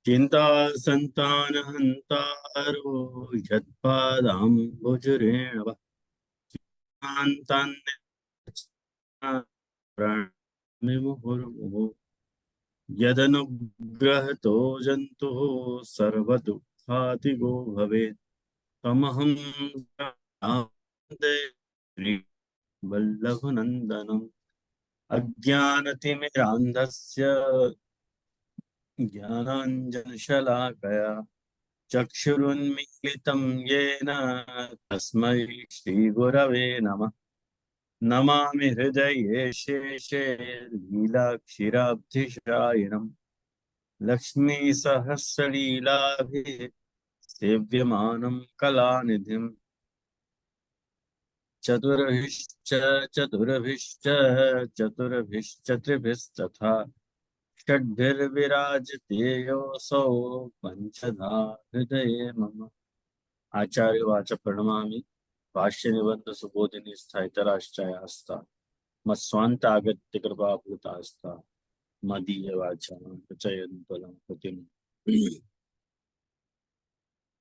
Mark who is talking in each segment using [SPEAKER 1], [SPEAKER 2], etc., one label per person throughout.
[SPEAKER 1] चिंता संतान हंतारो यत्पादाम्बुजरेण वा शान्तान् प्राणिमुहुर्मुहुः यदनुग्रहतो जन्तुः सर्वदुःखातिगो भवेत् तमहं वल्लभनन्दनम् अज्ञानतिमिरान्धस्य ज्ञानाञ्जनशलाकया चक्षुरुन्मीलितं येन तस्मै श्रीगुरवे नमः। नमामि हृदये शेषे लीलाक्षिराब्धिशायिनम् लक्ष्मीसहस्रलीलाभिः सेव्यमानं कलानिधिम् चतुर्भिश्च चतुर्भिश्च चतुर्भिश्च त्रिभिस्तथा षड्भिर्विराजते योऽसौ पञ्चधा हृदये मम। आचार्यवाच प्रणमामि भाष्य निबंध सुबोधिनी स्थायितराश्चयास्ता मत्स्वान्त आगत्य कृपाभूतास्ता मदीय वाचा प्रचयन्तु लंपतिम्।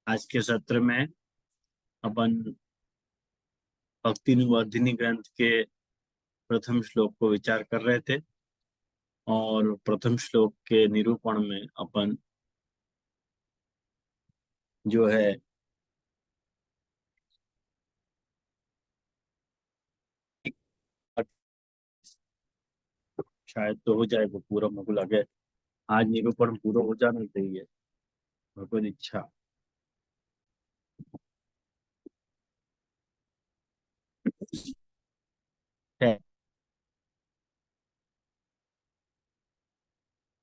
[SPEAKER 1] आज के सत्र में अपन भक्ति निवर्धिनी ग्रंथ के प्रथम श्लोक को विचार कर रहे थे और प्रथम श्लोक के निरूपण में अपन जो है शायद तो हो जाए वो पूरा, मुझे लगे आज निरूपण पूरा हो जाना चाहिए, भगवत इच्छा है।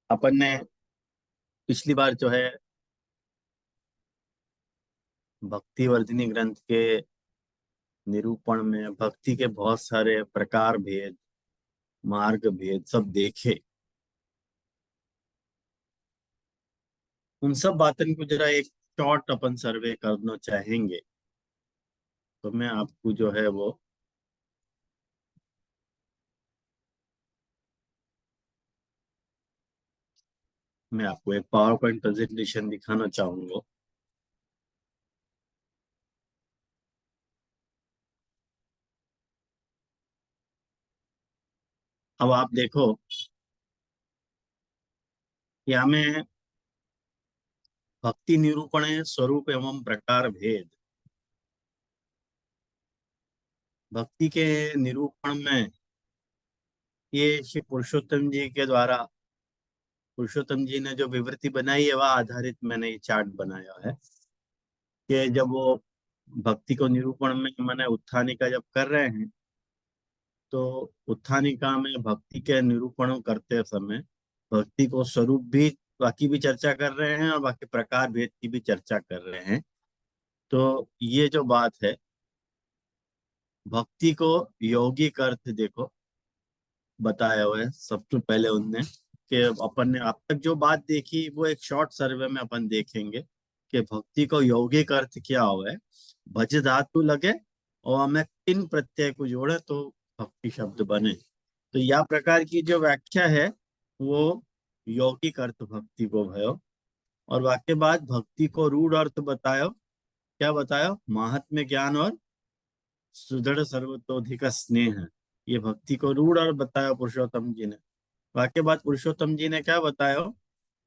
[SPEAKER 1] अपन ने पिछली बार जो है भक्ति वर्धिनी ग्रंथ के निरूपण में भक्ति के बहुत सारे प्रकार भेद, मार्ग भेद सब देखे। उन सब बातों को जरा एक शॉर्ट अपन सर्वे करना चाहेंगे, तो मैं आपको जो है वो मैं आपको एक पावर पॉइंट प्रेजेंटेशन दिखाना चाहूंगा। अब आप देखो यहाँ में भक्ति निरूपण स्वरूप एवं प्रकार भेद। भक्ति के निरूपण में ये श्री पुरुषोत्तम जी के द्वारा, पुरुषोत्तम जी ने जो विवृत्ति बनाई है वह आधारित मैंने ये चार्ट बनाया है कि जब वो भक्ति को निरूपण में मैंने उत्थानिका जब कर रहे हैं तो उत्थानिका में भक्ति के निरूपण करते समय भक्ति को स्वरूप भी बाकी भी चर्चा कर रहे हैं और बाकी प्रकार भेद की भी चर्चा कर रहे हैं। तो ये जो बात है भक्ति को यौगिक अर्थ देखो बताया हुआ है सबसे पहले उनने कि अपन ने अब तक जो बात देखी वो एक शॉर्ट सर्वे में अपन देखेंगे कि भक्ति को यौगिक अर्थ क्या हुआ है। भज धातु लगे और हमें किन प्रत्यय को जोड़े तो भक्ति शब्द बने। तो यह प्रकार की जो व्याख्या है वो यौगिक अर्थ भक्ति को भयो। और वाक्य बाद भक्ति को रूढ़ अर्थ बतायो, क्या बतायो, महात्म्य ज्ञान और सुदृढ़ सर्वतोधिक स्नेह। ये भक्ति को रूढ़ अर्थ बताया पुरुषोत्तम जी ने। वाक्य बाद पुरुषोत्तम जी ने क्या बताया,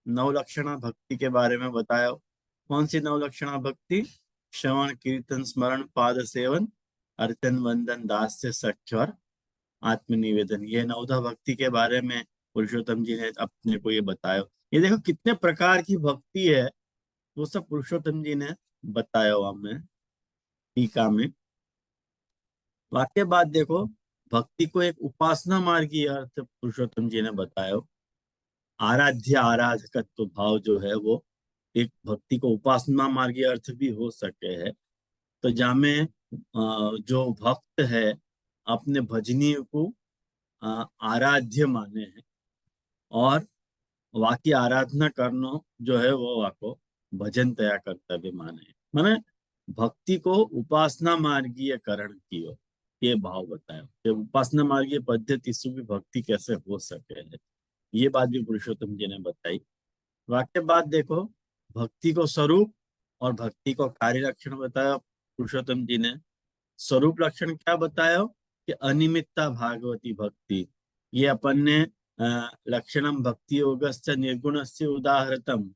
[SPEAKER 1] नवलक्षणा भक्ति के बारे में बताया। कौन सी नवलक्षणा भक्ति, श्रवण कीर्तन स्मरण पाद सेवन अर्चन वंदन दास्य सख्य और आत्मनिवेदन, ये नवधा भक्ति के बारे में पुरुषोत्तम जी ने अपने को ये बताया। ये देखो कितने प्रकार की भक्ति है वो सब पुरुषोत्तम जी ने बताया हुआ हमें टीका में। वाक्य बाद देखो भक्ति को एक उपासना मार्गी अर्थ पुरुषोत्तम जी ने बताया। आराध्य आराधकत्व भाव जो है वो एक भक्ति को उपासना मार्गी अर्थ भी हो सके है। तो जहाँ में जो भक्त है अपने भजनीय को आराध्य माने हैं और वाकी आराधना करना जो है वो वाको भजन तया कर्तव्य माने, माने भक्ति को उपासना मार्गीय करण कियो। ये भाव बताया कि उपासना मार्गीय पद्धति से भी भक्ति कैसे हो सके है। ये बात भी पुरुषोत्तम जी ने बताई। वाक्य बात देखो, भक्ति को स्वरूप और भक्ति को कार्य लक्षण बताया पुरुषोत्तम जी ने। स्वरूप लक्षण क्या बताया कि अनिमित्ता भागवती भक्ति। ये अपन ने लक्षणम भक्ति योगस्य निर्गुणस्य उदाहरतम,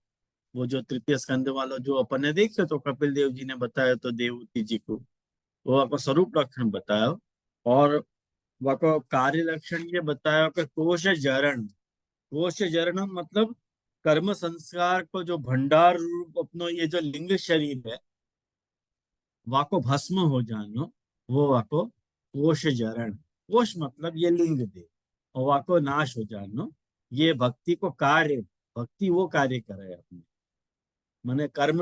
[SPEAKER 1] वो जो तृतीय स्कंद वाला जो अपन ने देखे तो कपिल देव जी ने बताया तो देवती जी को, वो आपको स्वरूप लक्षण बताया। और वह कार्य लक्षण ये बताया कि कोश जरण। कोश जरण मतलब कर्म संस्कार को जो भंडार रूप अपनो ये जो लिंग शरीर है वाको भस्म हो जानो, वो वाको कोश जरण। कोश मतलब ये लिंग दे, और वाको नाश हो जानो, ये भक्ति को कार्य। भक्ति वो कार्य करे अपने मने कर्म,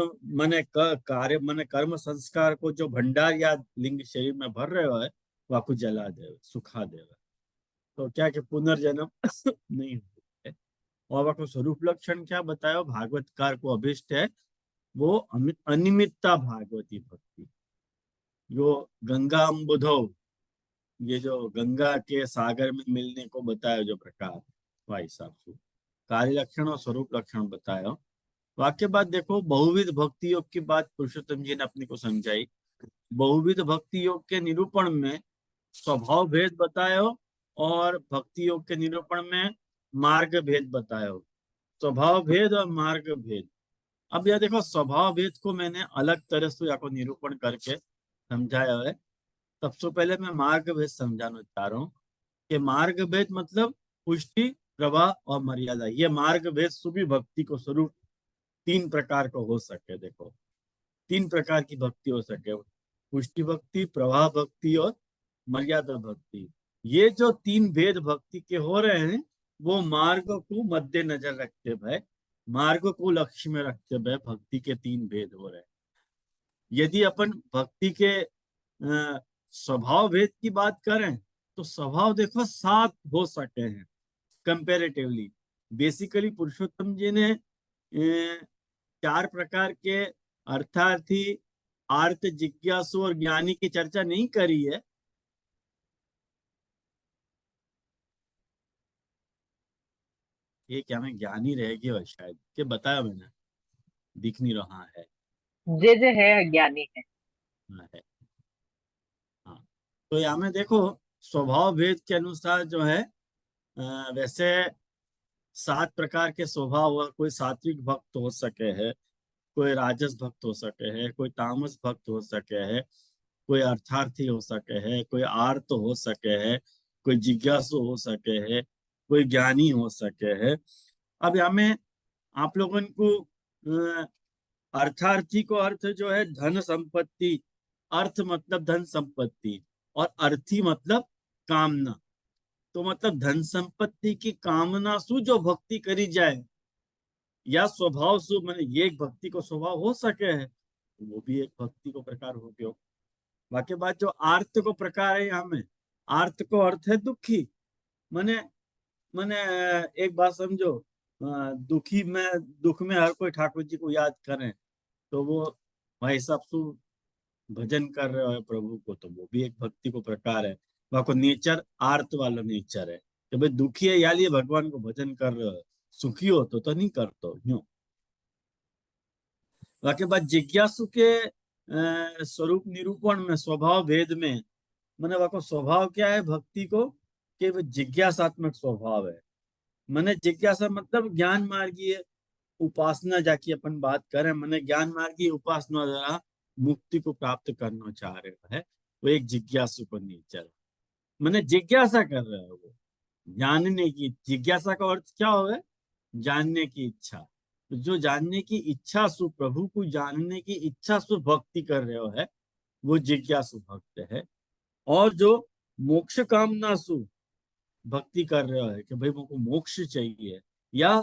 [SPEAKER 1] कार्य मने कर्म संस्कार को जो भंडार या लिंग शरीर में भर रहे हो है वाको जला दे, सुखा दे। तो क्या कि पुनर्जन्म नहीं होता है। और वाको स्वरूप लक्षण क्या बताया, भागवतकार को अभिष्ट है वो अनिमित्ता भागवती भक्ति। जो गंगा अम्बुधो, ये जो गंगा के सागर में मिलने को बताया जो प्रकार, वह हिसाब से कार्य लक्षण और स्वरूप लक्षण बताया। वाक्य बात देखो, बहुविध भक्ति योग की बात पुरुषोत्तम जी ने अपने को समझाई। बहुविध भक्ति योग के निरूपण में स्वभाव भेद बतायो, और भक्ति योग के निरूपण में मार्ग भेद बतायो। स्वभाव भेद और मार्ग भेद। अब यह देखो, स्वभाव भेद को मैंने अलग तरह से यहाँ को निरूपण करके समझाया है। सबसे पहले मैं मार्ग भेद समझाना चाह रहा हूँ कि मार्ग भेद मतलब पुष्टि, प्रवाह और मर्यादा। ये मार्ग भेद सुभी भक्ति को स्वरूप तीन प्रकार को हो सके। देखो, तीन प्रकार की भक्ति हो सके, पुष्टि भक्ति, प्रवाह भक्ति और मर्यादा भक्ति। ये जो तीन भेद भक्ति के हो रहे हैं वो मार्ग को मद्देनजर रखते हुए, मार्ग को लक्ष्य में रखते हुए भक्ति के तीन भेद हो रहे हैं। यदि अपन भक्ति के स्वभाव भेद की बात करें तो स्वभाव देखो सात हो सके हैं कंपेरेटिवली। बेसिकली पुरुषोत्तम जी ने चार प्रकार के अर्थार्थी, आर्त, जिज्ञासु और ज्ञानी की चर्चा नहीं करी है। ये क्या मैं ज्ञानी रहेगी और शायद के बताया मैंने, दिख नहीं रहा है।
[SPEAKER 2] जे है ज्ञानी है।
[SPEAKER 1] हाँ है। हाँ, तो यहाँ में देखो स्वभाव भेद के अनुसार जो है वैसे सात प्रकार के स्वभाव हुआ। कोई सात्विक भक्त हो सके है, कोई राजस भक्त हो सके है, कोई तामस भक्त हो सके है, कोई अर्थार्थी हो सके है, कोई आर्त हो सके है, कोई जिज्ञासु हो सके है, कोई ज्ञानी हो सके है। अब हमें आप लोगों को अर्थार्थी को अर्थ जो है धन संपत्ति। अर्थ मतलब धन संपत्ति, और अर्थी मतलब कामना। तो मतलब धन संपत्ति की कामना सु जो भक्ति करी जाए, या स्वभाव सु मैंने ये एक भक्ति को स्वभाव हो सके है, तो वो भी एक भक्ति को प्रकार हो गयो। बाकी बात जो आर्त को प्रकार है यहाँ में, आर्त को अर्थ है दुखी। मैंने मैंने एक बात समझो, दुखी में, दुख में हर कोई ठाकुर जी को याद करें तो वो भाई साहब सु भजन कर रहे हो प्रभु को, तो वो भी एक भक्ति को प्रकार है। वहाँ को नेचर आर्त वाला नेचर है कि भाई दुखी है या लिए भगवान को भजन कर रहे हो, सुखी हो तो नहीं करते यूं। बाकी बात जिज्ञासु के स्वरूप निरूपण में स्वभाव भेद में, मैंने वहाँ को स्वभाव क्या है भक्ति को कि वो जिज्ञासात्मक स्वभाव है। मैंने जिज्ञासा मतलब ज्ञान मार्गीय उपासना जाकी अपन बात करें, मैंने ज्ञान मार्गीय उपासना द्वारा मुक्ति को प्राप्त करना चाह रहे है, वो एक जिज्ञासु को नेचर। मैंने जिज्ञासा कर रहे हो वो जानने की। जिज्ञासा का अर्थ क्या हो है, जानने की इच्छा। तो जो जानने की इच्छा सु प्रभु को जानने की इच्छा सु भक्ति कर रहे हो है वो जिज्ञासु भक्त है। और जो मोक्ष कामना सु भक्ति कर रहे हो है कि भाई मुझको मोक्ष चाहिए, या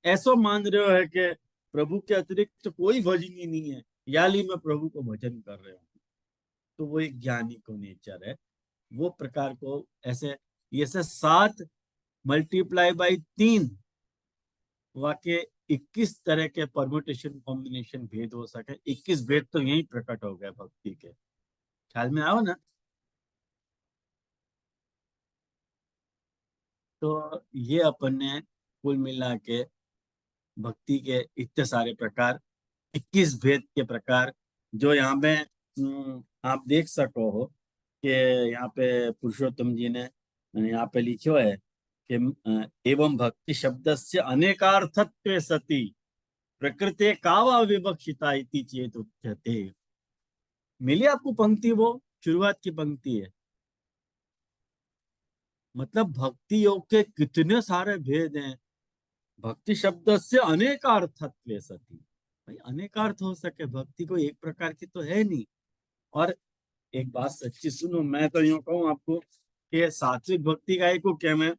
[SPEAKER 1] ऐसा मान रहे हो है कि प्रभु के अतिरिक्त तो कोई भजनी नहीं है, याली मैं प्रभु को भजन कर रहे हूँ, तो वो एक ज्ञानी को नेचर है। वो प्रकार को ऐसे, ये से सात मल्टीप्लाई बाई तीन, वाक्य 21 तरह के परम्यूटेशन कॉम्बिनेशन भेद हो सके। 21 भेद तो यही प्रकट हो गए भक्ति के, ख्याल में आओ ना। तो ये अपन ने कुल मिला के भक्ति के इतने सारे प्रकार, 21 भेद के प्रकार, जो यहाँ पे आप देख सको हो कि यहाँ पे पुरुषोत्तम जी ने यहाँ पे लिखो है कि एवं भक्ति शब्द से अनेकार्थत्वे सति प्रकृते का वा विवक्षिता इति चेत उच्यते। मिली आपको पंक्ति? वो शुरुआत की पंक्ति है। मतलब भक्ति योग के कितने सारे भेद हैं। भक्ति शब्द से अनेकार्थत्वे सति, भाई अनेकार्थ हो सके, भक्ति कोई एक प्रकार की तो है नहीं। और एक बात सच्ची सुनो, मैं तो यूं कहूं आपको कि सात्विक भक्ति का एक को क्या, मैं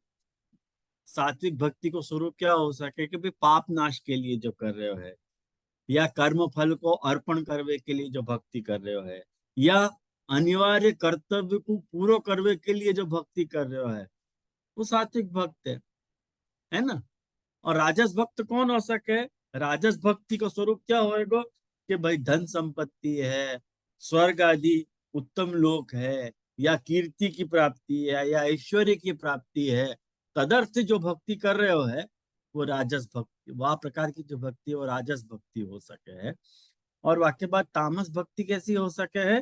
[SPEAKER 1] सात्विक भक्ति को स्वरूप क्या हो सके कि भाई पाप नाश के लिए जो कर रहे हो है, या कर्म फल को अर्पण करने के लिए जो भक्ति कर रहे हो है, या अनिवार्य कर्तव्य को पूरा करने के लिए जो भक्ति कर रहे हो है, वो सात्विक भक्त है ना। और राजस भक्त कौन हो सके? राजस भक्ति का स्वरूप क्या होएगा कि भाई धन संपत्ति है, स्वर्ग आदि उत्तम लोक है, या कीर्ति की प्राप्ति है, या ऐश्वर्य की प्राप्ति है, तदर्थ जो भक्ति कर रहे हो है वो राजस भक्ति, वह प्रकार की जो भक्ति है वो राजस भक्ति हो सके है। और वाक्य बात तामस भक्ति कैसी हो सके है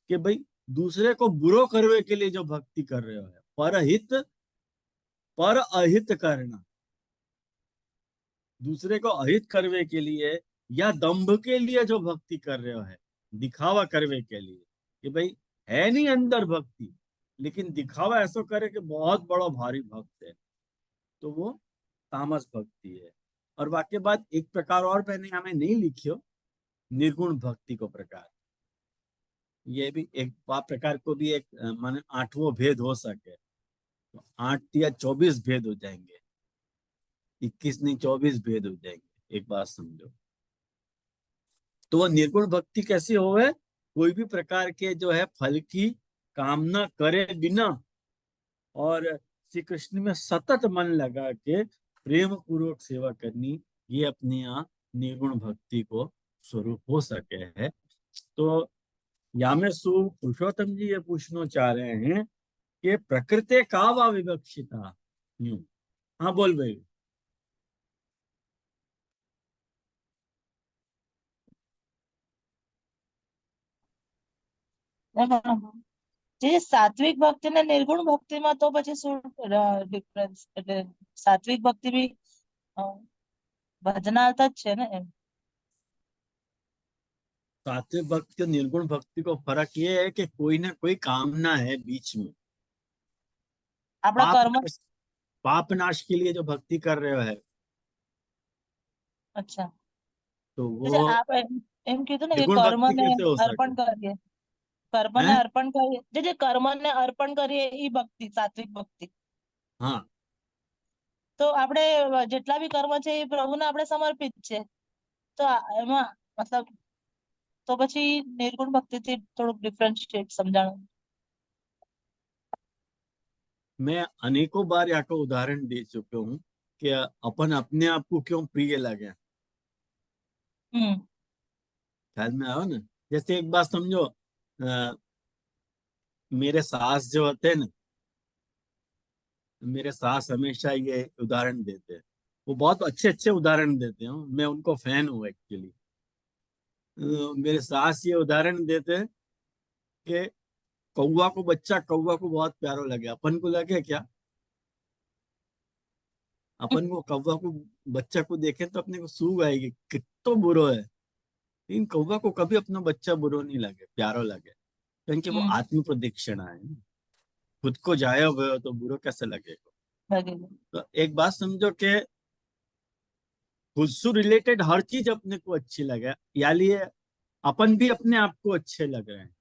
[SPEAKER 1] कि भाई दूसरे को बुरो करने के लिए जो भक्ति कर रहे हो है, परहित पर अहित करना, दूसरे को अहित करने के लिए या दंभ के लिए जो भक्ति कर रहे हो है, दिखावा करने के लिए कि भाई है नहीं अंदर भक्ति, लेकिन दिखावा ऐसा करे कि बहुत बड़ा भारी भक्त है, तो वो तामस भक्ति है। और वाक्य बात एक प्रकार और मैंने हमें नहीं लिखियो, निर्गुण भक्ति को प्रकार, ये भी एक प्रकार को भी एक माने 8वां भेद हो सके तो 8 या 24 भेद हो जाएंगे, 21 नहीं 24 भेद हो जाएंगे। एक बात समझो, तो वह निर्गुण भक्ति कैसी होवे? कोई भी प्रकार के जो है फल की कामना करे बिना और श्री कृष्ण में सतत मन लगा के प्रेम पूर्वक सेवा करनी, ये अपने यहाँ निर्गुण भक्ति को स्वरूप हो सके है। तो यामेसु पुरुषोत्तम जी ये पूछना चाह रहे हैं कि प्रकृति का वा विवक्षिता। हाँ बोल भाई।
[SPEAKER 3] જે સાત્વિક ભક્તિ ને નિર્ગુણ ભક્તિ માં તો પછી શું ડિફરન્સ? એટલે સાત્વિક ભક્તિ બી ભજનાર્થ જ છે ને એમ?
[SPEAKER 1] सात्विक भक्ति और निर्गुण भक्ति को फर्क ये है कि कोई ना कोई कामना है बीच में।
[SPEAKER 3] આપણા
[SPEAKER 1] पाप
[SPEAKER 3] કર્મ।
[SPEAKER 1] नाश, पाप नाश के लिए जो भक्ति कर रहे हो है,
[SPEAKER 3] અચ્છા,
[SPEAKER 1] तो
[SPEAKER 3] એટલે
[SPEAKER 1] वो
[SPEAKER 3] આપ એમ કીધું ને કે
[SPEAKER 1] निर्गुण
[SPEAKER 3] કર્મ
[SPEAKER 1] भक्ति
[SPEAKER 3] ને
[SPEAKER 1] कैसे हो
[SPEAKER 3] અર્પણ
[SPEAKER 1] सके
[SPEAKER 3] કરીએ, કર્મ ને
[SPEAKER 1] हैं?
[SPEAKER 3] અર્પણ કરીએ, જે કર્મ ને અર્પણ કરીએ એ ભક્તિ, સાત્વિક ભક્તિ।
[SPEAKER 1] हाँ,
[SPEAKER 3] તો આપણે જેટલા બી કર્મ છે એ પ્રભુને આપણે સમર્પિત છે, તો એમાં મતલબ તો પછી નિર્ગુણ ભક્તિ થી થોડુંક ડિફરન્શિએટ સમજાણું।
[SPEAKER 1] मैं अनेकों बार यहाँ का उदाहरण दे चुका हूँ कि अपन अपने आप को क्यों प्रिय लगे,
[SPEAKER 3] हम्म।
[SPEAKER 1] ख्याल में आओ ना। जैसे एक बात समझो, मेरे सास जो होते हैं ना, मेरे सास हमेशा ये उदाहरण देते हैं, वो बहुत अच्छे अच्छे उदाहरण देते हैं, मैं उनको फैन हूँ एक्चुअली। मेरे सास ये उदाहरण देते हैं कि कौवा को बच्चा कौवा को बहुत प्यारा लगे, अपन को लगे क्या? अपन को कौवा को बच्चा को देखे तो अपने को सूग आएगी कितना बुरो है, लेकिन कौवा को कभी अपना बच्चा बुरो नहीं लगे, प्यारो लगे, क्योंकि वो
[SPEAKER 3] हम्म।
[SPEAKER 1] आत्म प्रदक्षिणा है ना। खुद को जाए हुए हो तो बुरो कैसे लगेगा?
[SPEAKER 3] लगेगा।
[SPEAKER 1] तो एक बात समझो कि खुद से रिलेटेड हर चीज अपने को अच्छी लगे, या लिए अपन भी अपने आप को अच्छे लग रहे हैं,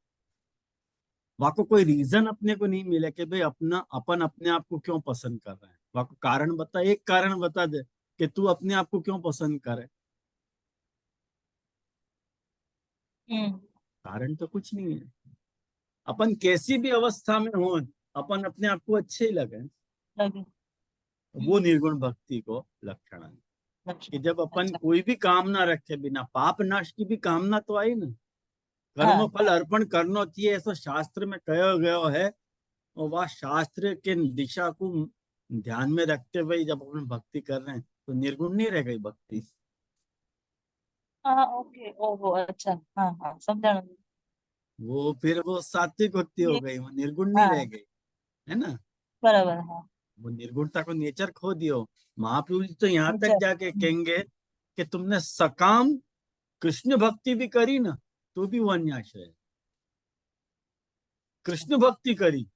[SPEAKER 1] वहां को कोई रीजन अपने को नहीं मिले कि भाई अपना अपन अपने आप को क्यों पसंद कर रहे हैं, वहां को कारण बता, एक कारण बता दे कि तू अपने आप को क्यों पसंद करे।
[SPEAKER 3] हम्म।
[SPEAKER 1] कारण तो कुछ नहीं है, अपन कैसी भी अवस्था में हो अपन अपने आप को अच्छे ही लगे।
[SPEAKER 3] लगे।
[SPEAKER 1] वो निर्गुण भक्ति को लक्षण है कि
[SPEAKER 3] लक्षण।
[SPEAKER 1] जब अपन
[SPEAKER 3] अच्छा।
[SPEAKER 1] कोई भी कामना रखे बिना, पाप नाश की भी कामना तो आई ना, कर्म
[SPEAKER 3] हाँ।
[SPEAKER 1] फल अर्पण करना चाहिए ऐसा शास्त्र में कहा गया है, और वह शास्त्र के दिशा को ध्यान में रखते हुए जब अपन भक्ति कर रहे हैं तो निर्गुण नहीं रह गई भक्ति।
[SPEAKER 3] हाँ ओके, ओहो अच्छा, हाँ हाँ समझा मैं।
[SPEAKER 1] वो फिर वो सात्विक भक्ति हो
[SPEAKER 3] ये
[SPEAKER 1] गई, वो निर्गुण नहीं रह
[SPEAKER 3] हाँ
[SPEAKER 1] गई, है ना।
[SPEAKER 3] बराबर, हाँ
[SPEAKER 1] वो निर्गुणता को नेचर खो दियो। महाप्रभु जी तो यहाँ तक
[SPEAKER 3] नेचर।
[SPEAKER 1] जाके कहेंगे कि तुमने सकाम कृष्ण भक्ति भी करी ना, तो भी वो अन्याश्रय है। कृष्ण भक्ति करी,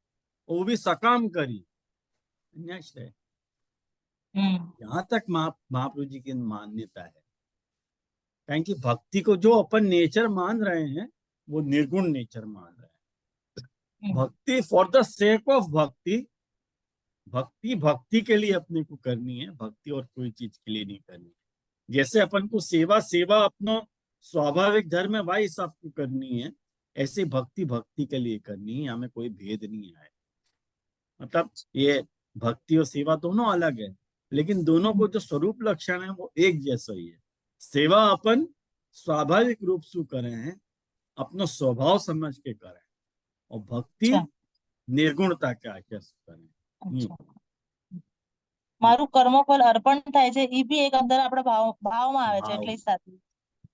[SPEAKER 1] वो भी सकाम करी, अन्याश्रय है।
[SPEAKER 3] हम्म।
[SPEAKER 1] यहाँ तक महाप्रभु जी की मान्यता है। कारण कि भक्ति को जो अपन नेचर मान रहे हैं वो निर्गुण नेचर मान रहे हैं।
[SPEAKER 3] हम्म,
[SPEAKER 1] भक्ति फॉर द सेक ऑफ भक्ति, भक्ति भक्ति के लिए अपने को करनी है, भक्ति और कोई चीज के लिए नहीं करनी है। जैसे अपन को सेवा सेवा अपना स्वाभाविक धर्म है भाई, सबको करनी है, ऐसे भक्ति भक्ति के लिए करनी है, हमें कोई भेद नहीं है। मतलब ये भक्ति और सेवा दोनों अलग है, लेकिन दोनों को जो स्वरूप लक्षण है वो एक जैसा ही है। सेवा अपन स्वाभाविक रूप से करें हैं, अपना स्वभाव समझ के करें, और भक्ति
[SPEAKER 3] अच्छा
[SPEAKER 1] निर्गुणता के आके करें।
[SPEAKER 3] अच्छा।
[SPEAKER 1] हम्म,
[SPEAKER 3] મારું કર્મ ફળ અર્પણ થાય છે એ બી એક અંદર આપણા ભાવમાં આવે છે
[SPEAKER 1] भाव।
[SPEAKER 3] એટલે ઈ સાથે।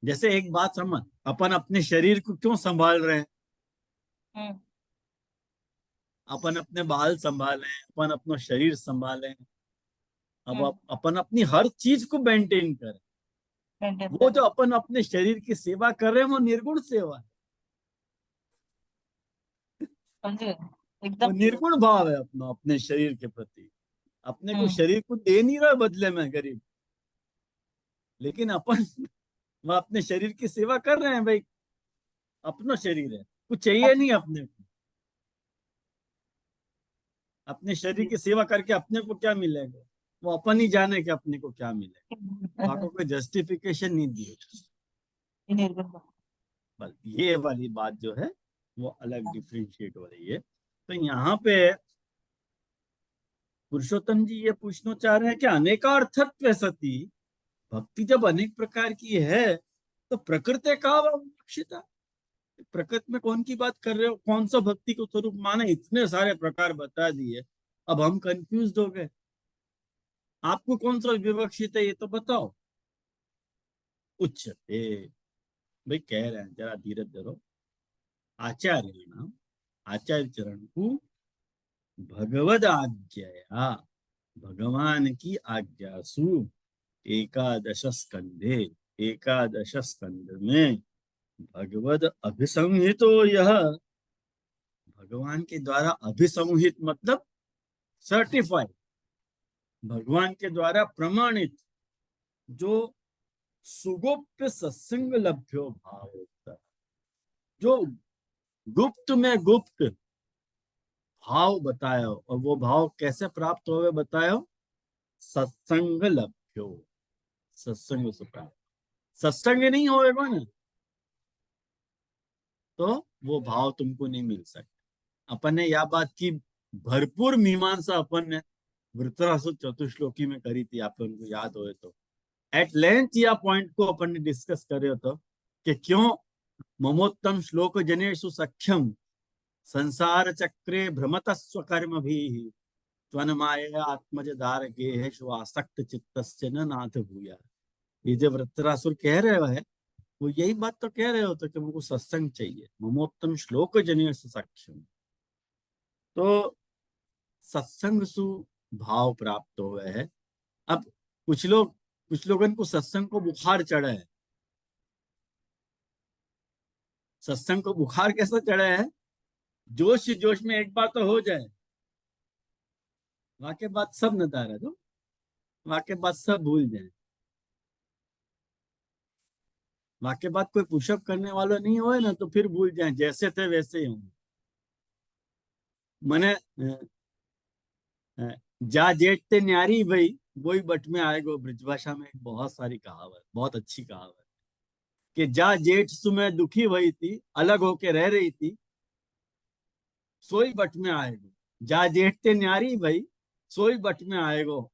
[SPEAKER 1] जैसे एक बात समझ, अपन अपने शरीर को क्यों संभाल रहे हैं?
[SPEAKER 3] हम्म
[SPEAKER 1] अपन अपने बाल संभालें, अपन अपना शरीर संभालें, अब
[SPEAKER 3] हम्म
[SPEAKER 1] अपन अपनी हर चीज को मेंटेन करें।
[SPEAKER 3] मेंटेन
[SPEAKER 1] वो
[SPEAKER 3] करे,
[SPEAKER 1] जो अपन अपने शरीर की सेवा कर रहे हैं वो निर्गुण सेवा है,
[SPEAKER 3] समझे,
[SPEAKER 1] वो
[SPEAKER 3] एकदम क्लियर।
[SPEAKER 1] निर्गुण भाव है अपना अपने शरीर के प्रति। अपने को
[SPEAKER 3] हम्म
[SPEAKER 1] शरीर को दे नहीं रहा बदले में गरीब, लेकिन अपन वह अपने शरीर की सेवा कर रहे हैं भाई। अपना शरीर है, कुछ चाहिए
[SPEAKER 3] अब
[SPEAKER 1] नहीं अपने को। अपने शरीर की सेवा करके अपने को क्या मिलेगा, वो अपन ही जाने कि अपने को क्या मिलेगा। वहां को कोई जस्टिफिकेशन नहीं दी।
[SPEAKER 3] ये निर्गुण भाव।
[SPEAKER 1] बस ये वाली बात जो है वो अलग डिफ्रेंशिएट हो रही है। तो यहाँ पे पुरुषोत्तम जी ये पूछना चाह रहे हैं कि अनेकार्थत्व सती, भक्ति जब अनेक प्रकार की है तो प्रकृति का अवक्षिता, प्रकृति में कौन की बात कर रहे हो, कौन सा भक्ति को स्वरूप माने, इतने सारे प्रकार बता दिए। अब हम कंफ्यूज हो गए, आपको कौन सा विवक्षित है ये तो बताओ। उच्चते, भाई कह रहे हैं जरा धीरज धरो। आचार्य नाम, आचार्य चरण को भगवद आज्ञया, भगवान की आज्ञा सु एकादश स्कंधे, एकादश स्कंध में भगवद अभिसंहितो यह, भगवान के द्वारा अभिसंहित मतलब सर्टिफाइड, भगवान के द्वारा प्रमाणित जो सुगुप्त सत्संग लभ्यो भाव होता है, जो गुप्त में गुप्त भाव बताया, और वो भाव कैसे प्राप्त होवे बतायो, सत्संग लभ्यो, सत्संग से प्राप्त। सत्संग नहीं होएगा ना तो वो भाव तुमको नहीं मिल सकता। अपन ने यह बात की भरपूर मीमांसा अपन ने वृत्रासुर चतुश्लोकी में करी थी, आप लोगों को याद हो तो। एट लेंथ या पॉइंट को अपन ने डिस्कस करे तो कि क्यों ममोत्तम श्लोक जनेषु सख्यम संसार चक्रे भ्रमत स्वकर्म भी त्वन्माय आत्मज दार गेहेषु आसक्त चित्तस्य न नाथ भूया। ये जो वृत्रासुर कह रहे हैं वो यही बात तो कह रहे होते कि मुझको सत्संग चाहिए, ममोत्तम श्लोक जनेषु सख्यम। तो सत्संग सु भाव प्राप्त हुए है। अब कुछ लोगों को सत्संग को बुखार चढ़ा है। सत्संग को बुखार कैसा चढ़ा है, जोश जोश में एक बार तो हो जाए, वाके बाद सब नदारा दो, वाके बाद सब भूल जाए, वाके बाद कोई पुशअप करने वाला नहीं होए ना तो फिर भूल जाए, जैसे थे वैसे ही होंगे। मने जा जेठते न्यारी भाई वही बट में आएगो, ब्रजभाषा में एक बहुत सारी कहावत, बहुत अच्छी कहावत कि जा जेठ सुमय दुखी हुई थी, अलग होके रह रही थी, सोई बट में आएगो। जा जेठते न्यारी भाई सोई बट में आएगो।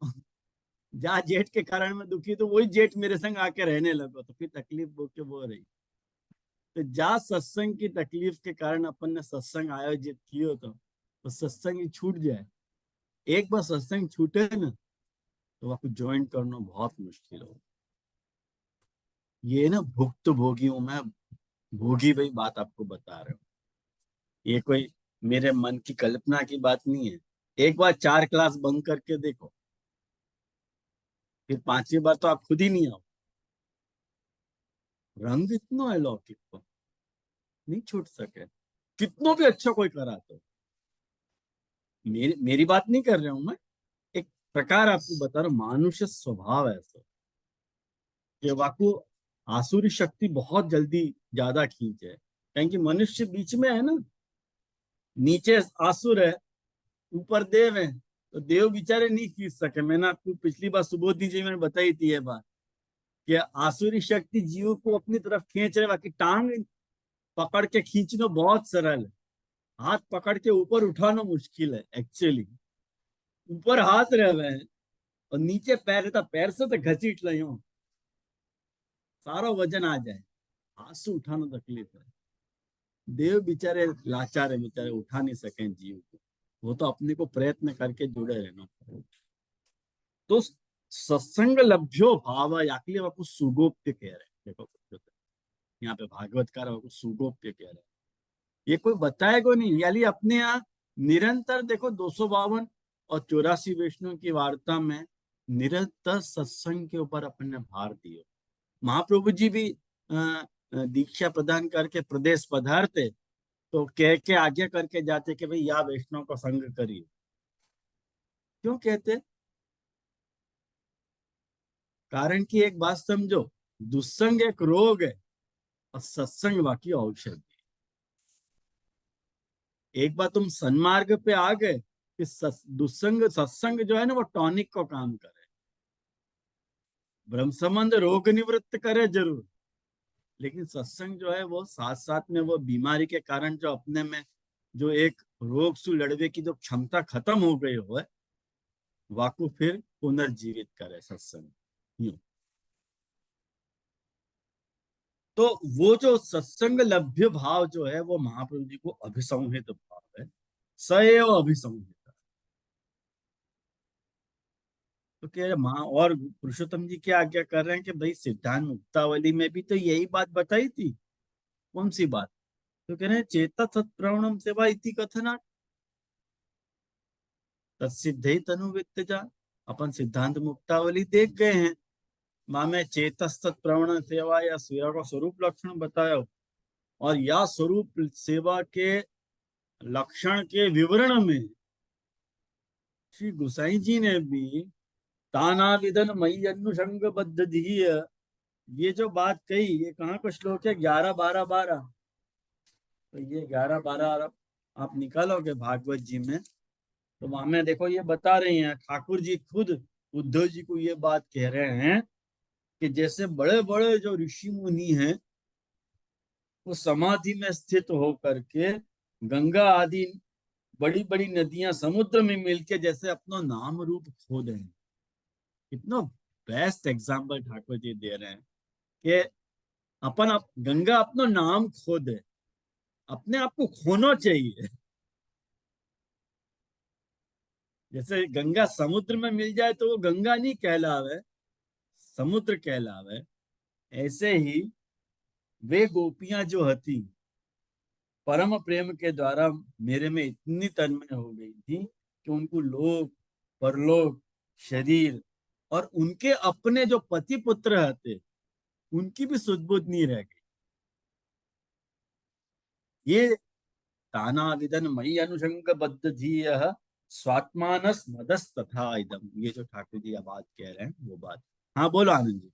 [SPEAKER 1] जा जेठ के कारण मैं दुखी तो वही जेठ मेरे संग आके रहने लगो, तो फिर तकलीफ वो रही। तो जा सत्संग की तकलीफ के कारण अपन ने सत्संग आयोजित कियो तो सत्संग ही छूट जाए एक बार सत्संग छूटे ना तो आपको ज्वाइन करना बहुत मुश्किल हो। ये ना भुक्त भोगी हूं मैं, भोगी भाई बात आपको बता रहा हूँ। ये कोई मेरे मन की कल्पना की बात नहीं है। एक बार 4 क्लास बंक करके देखो, फिर 5वीं बार तो आप खुद ही नहीं आओ। रंग इतना है लौकिक को, नहीं छूट सके, कितनों भी अच्छा कोई करा तो। मेरी बात नहीं कर रहा हूं मैं, एक प्रकार आपको बता रहा हूँ, मानुष्य स्वभाव है ऐसा कि वाकु आसुरी शक्ति बहुत जल्दी ज्यादा खींचे। क्योंकि मनुष्य बीच में है ना, नीचे आसुर है, ऊपर देव है, तो देव बेचारे नहीं खींच सके। मैंने आपको पिछली बार सुबोधनी जी में बताई थी ये बात कि आसुरी शक्ति जीव को अपनी तरफ खींच रहे, बाकी टांग पकड़ के खींचना बहुत सरल है, हाथ पकड़ के ऊपर उठाना मुश्किल है एक्चुअली। ऊपर हाथ रहे हैं और नीचे पैर था, पैर से तो घसीट रही हूँ, सारा वजन आ जाए, हाथ से उठाना तकलीफ है। देव बेचारे लाचार है, बेचारे उठा नहीं सके जीव को, वो तो अपने को प्रयत्न करके जुड़े रहना। तो सत्संग लभ्यो भाव याकली आपको सुगोप्य कह रहे हैं। देखो यहाँ पे भागवतकार आपको सुगोप्य कह रहे हैं, ये कोई बताएगा नहीं। यानी अपने यहाँ निरंतर देखो 252 और 84 वैष्णव की वार्ता में निरंतर सत्संग के ऊपर अपन ने भार दिया। महाप्रभु जी भी दीक्षा प्रदान करके प्रदेश पधारते तो कह के आगे करके जाते कि भाई या वैष्णव का संग करिए। क्यों कहते? कारण कि एक बात समझो, दुस्संग एक रोग है और सत्संग बाकी औषधि। एक बार तुम सन्मार्ग पे आ गए कि दुस्संग सत्संग जो है ना वो टॉनिक को काम करे, ब्रह्म संबंध रोग निवृत्त करे जरूर, लेकिन सत्संग जो है वो साथ साथ में वो बीमारी के कारण जो अपने में जो एक रोग से लड़ने की जो क्षमता खत्म हो गई हो वाको फिर पुनर्जीवित करे सत्संग। यूं तो वो जो सत्संग लभ्य भाव जो है वो महाप्रभु जी को अभिसंहित भाव है, सएव अभिसंहित। तो कह रहे माँ और पुरुषोत्तम जी क्या आज्ञा कर रहे हैं कि भाई सिद्धांत मुक्तावली में भी तो यही बात बताई थी। कौन सी बात? तो कह रहे हैं चेता सत्प्रवणम सेवा इति कथना तत्सिद्धे तनुवित्त जा। अपन सिद्धांत मुक्तावली देख गए हैं, माँ में चेतस तत्प्रवण सेवा या सेवा का स्वरूप लक्षण बताया, और या स्वरूप सेवा के लक्षण के विवरण में श्री गुसाई जी ने भी ताना विधन मई अनुषंग बद्ध धीय, ये जो बात कही, ये कहाँ का श्लोक है? 11-12-12। तो ये 11-12 आप निकालोगे भागवत जी में तो वहां में देखो ये बता रही हैं, ठाकुर जी खुद उद्धव जी को ये बात कह रहे हैं कि जैसे बड़े बड़े जो ऋषि मुनि हैं वो समाधि में स्थित होकर के गंगा आदि बड़ी बड़ी नदियां समुद्र में मिलके जैसे अपना नाम रूप खो दें। कितना बेस्ट एग्जाम्पल ठाकुर जी दे रहे हैं कि गंगा अपना नाम खो दे, अपने आप को खोना चाहिए। जैसे गंगा समुद्र में मिल जाए तो वो गंगा नहीं कहलावे, समुद्र कहलावे। ऐसे ही वे गोपियां जो हती परम प्रेम के द्वारा मेरे में इतनी तन्मय हो गई थी कि उनको लोक परलोक शरीर और उनके अपने जो पति पुत्र हते उनकी भी सुध-बुध नहीं रह गई। ये ताना विदन मई अनुषंग बद्ध धीय स्वात्मानस मदस तथा इदम, ये जो ठाकुर जी बात कह रहे हैं वो बात। हाँ बोलो आनंद जी।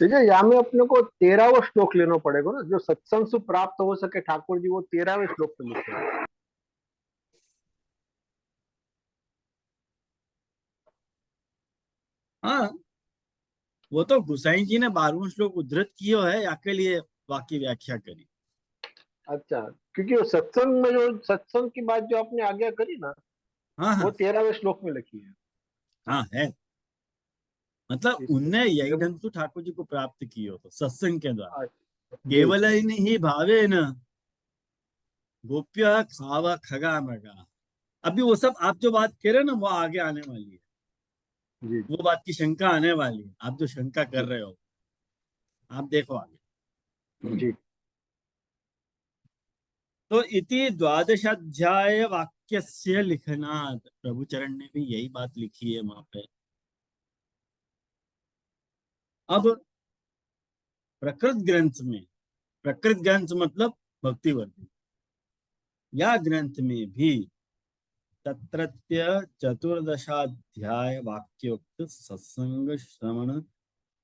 [SPEAKER 4] देखिए यहाँ में अपने को 13वां श्लोक लेना पड़ेगा ना, जो सत्संग से प्राप्त हो सके ठाकुर जी वो 13वें श्लोक पे लिखे हैं।
[SPEAKER 1] हाँ वो तो गुसाई जी ने 12वां श्लोक उद्धृत किया है, याके लिए वाक्य व्याख्या करी।
[SPEAKER 4] अच्छा, क्योंकि वो सत्संग में जो सत्संग की बात जो आपने आज्ञा करी ना
[SPEAKER 1] हाँ
[SPEAKER 4] वो
[SPEAKER 1] हाँ
[SPEAKER 4] 13वें श्लोक में लिखी है।
[SPEAKER 1] हाँ है, मतलब उनने यही ढंग से ठाकुर जी को प्राप्त किया तो सत्संग के द्वारा, केवल ही नहीं भावे न गोप्य खावा खगा मृगा। अभी वो सब आप जो बात कह रहे हो ना, वो आगे आने वाली है।
[SPEAKER 4] जी
[SPEAKER 1] वो बात की शंका आने वाली है, आप जो शंका कर
[SPEAKER 4] जी
[SPEAKER 1] रहे हो आप देखो आगे।
[SPEAKER 4] जी।
[SPEAKER 1] तो इति द्वादशाध्याय वाक्यस्य लिखनात्, प्रभुचरण ने भी यही बात लिखी है वहां पे। अब प्रकृत ग्रंथ मतलब भक्ति वर्ग, या ग्रंथ में भी तत्रत्य चतुर्दशाध्याय वाक्योक्त सत्संग श्रवण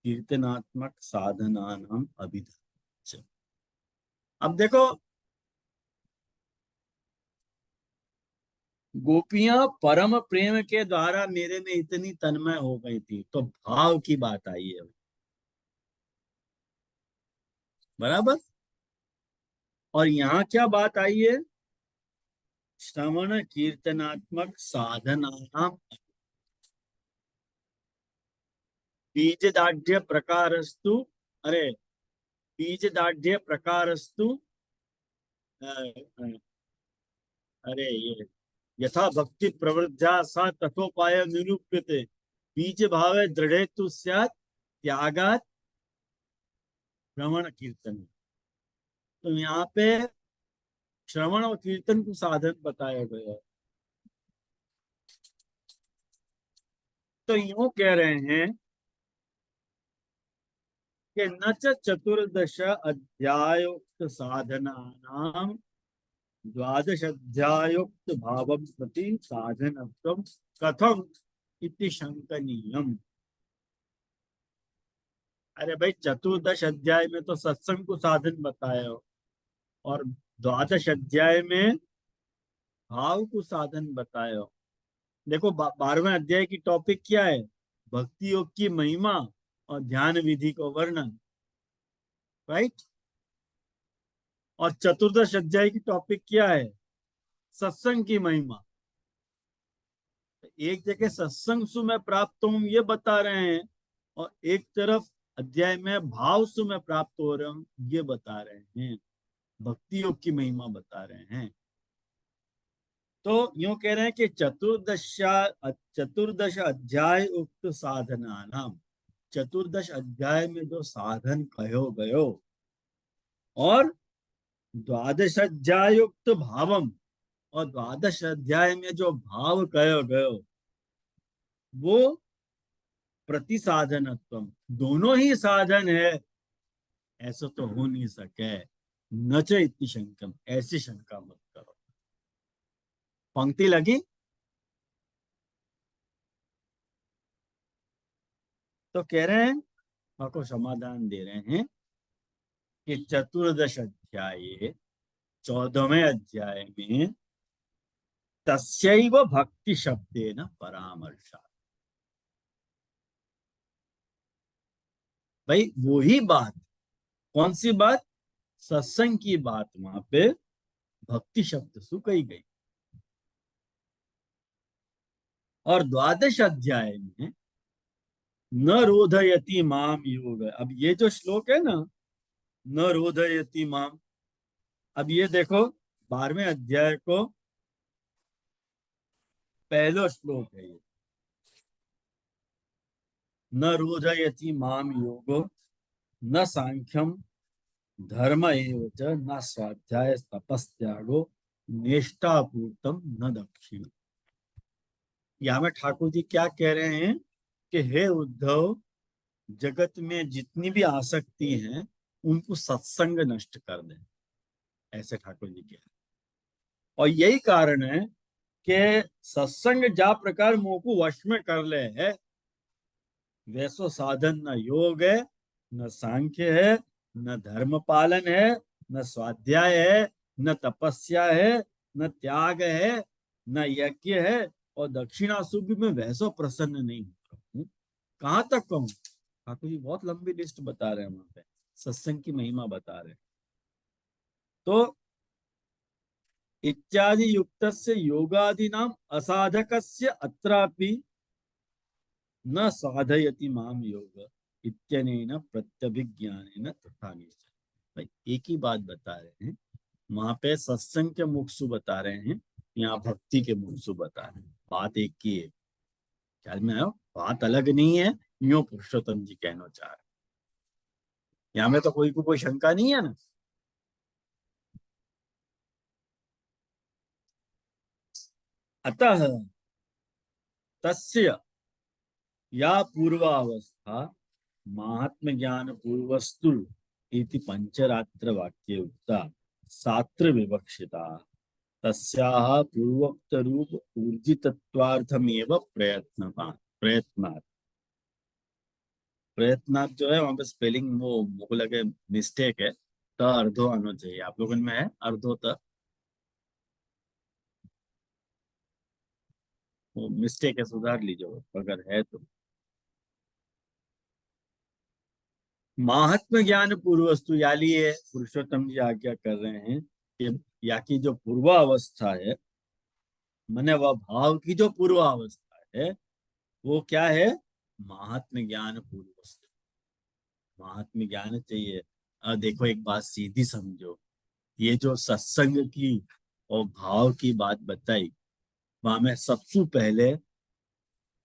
[SPEAKER 1] कीर्तनात्मक साधनानाम अभिधान। अब देखो, गोपियां परम प्रेम के द्वारा मेरे में इतनी तन्मय हो गई थी, तो भाव की बात आई है, बराबर। और यहाँ क्या बात आई है? श्रवण कीर्तनात्मक साधनानाम बीज दाढ़्य प्रकारस्तु, अरे बीज दाढ़्य प्रकारस्तु, अ, अ, अरे ये यथा भक्ति प्रवृद्धा सा तथोपाय निरूप्यते, बीज भावे दृढ़े तु स्यात् त्यागात् श्रवण कीर्तन। तो यहाँ पे श्रवण और कीर्तन को साधन बताया गया है। तो यूं कह रहे हैं कि न च चतुर्दश अध्यायोक्त साधनानां द्वादश अध्यायोक्त भावं प्रति साधनत्वं कथम इति शंकनीयम। अरे भाई, चतुर्दश अध्याय में तो सत्संग को साधन बताया हो, और द्वादश अध्याय में भाव को साधन बताया हो। देखो 12वें अध्याय की टॉपिक क्या है? भक्ति योग की महिमा और ध्यान विधि को वर्णन, राइट। और चतुर्दश अध्याय की टॉपिक क्या है? सत्संग की महिमा। एक जगह सत्संग सु मैं प्राप्त हूं ये बता रहे हैं, और एक तरफ अध्याय में भाव सु मैं प्राप्त हो रहा हूं ये बता रहे हैं, भक्ति योग की महिमा बता रहे हैं। तो यूं कह रहे हैं कि चतुर्दश अध्याय उक्त साधना नाम, चतुर्दश अध्याय में जो साधन कहो गयो, और द्वादश अध्यायुक्त भावम, और द्वादश अध्याय में जो भाव कहो गयो, वो प्रति साधनत्व, दोनों ही साधन है, ऐसा तो हो नहीं सके। न च इति शंकम, ऐसी शंका मत करो। पंक्ति लगी? तो कह रहे हैं, आपको समाधान दे रहे हैं कि चतुर्दश अध्याय 14वें अध्याय में तस्यैव भक्ति शब्देन परामर्शा। भाई वही बात, कौन सी बात? सत्संग की बात वहां पे भक्ति शब्द से कही गई। और द्वादश अध्याय में न रोधयति माम योग, अब ये जो श्लोक है ना, न रोधयति माम, अब ये देखो 12वें अध्याय को पहला श्लोक है ये। न रोधयति माम योगो न सांख्यम धर्म एव च न स्वाध्याय तपस्त्यागो निष्ठापूर्तम न दक्षिण। यहाँ में ठाकुर जी क्या कह रहे हैं कि हे उद्धव, जगत में जितनी भी आसक्ति हैं उनको सत्संग नष्ट कर दें, ऐसे ठाकुर जी कह रहे हैं। और यही कारण है कि सत्संग जा प्रकार मोह को वश में कर ले है, वैसो साधन न योग है, न सांख्य है, न धर्म पालन है, न स्वाध्याय है, न तपस्या है, न त्याग है, न यज्ञ है, और दक्षिणासुभ में वैसो प्रसन्न नहीं हूं। कहां तक कहूं? ठाकुर जी बहुत लंबी लिस्ट बता रहे हैं वहां पे, सत्संग की महिमा बता रहे हैं। तो इत्यादि युक्तस्य योगादीनाम असाधकस्य अत्रापि न साधयति माम योग इत्यनेन प्रत्यभिज्ञानेन तथा निश्चय। भाई एक ही बात बता रहे हैं वहां पे सत्संग के मुखसु बता रहे हैं, यहाँ भक्ति के मुखसु बता रहे हैं। बात एक ही है, ख्याल में आयो, बात अलग नहीं है। यूं पुरुषोत्तम जी कहना चाह रहे हैं। यहाँ में तो कोई शंका नहीं है ना। अतः तस्य या पूर्वावस्था महात्म ज्ञान पूर्वस्तु इति पंचरात्र वाक्ये उक्ता सात्र विवक्षिता तस्याः पूर्वोक्त रूप ऊर्जितत्वार्थमेव प्रयत्नात् प्रयत्नात् जो है वहां पे स्पेलिंग वो मुझको लगे मिस्टेक है। त अर्धो आना चाहिए, आप लोगों में है अर्धो त, वो मिस्टेक है, सुधार लीजिए वो अगर है तो। महात्म ज्ञान पूर्वस्तु याली है, पुरुषोत्तम जी आज्ञा कर रहे हैं कि या की जो पूर्वावस्था है, माने वह भाव की जो पूर्वावस्था है वो क्या है, महात्म ज्ञान पूर्वस्तु। महात्म ज्ञान चाहिए। देखो एक बात सीधी समझो, ये जो सत्संग की और भाव की बात बताई, वहां में सबसे पहले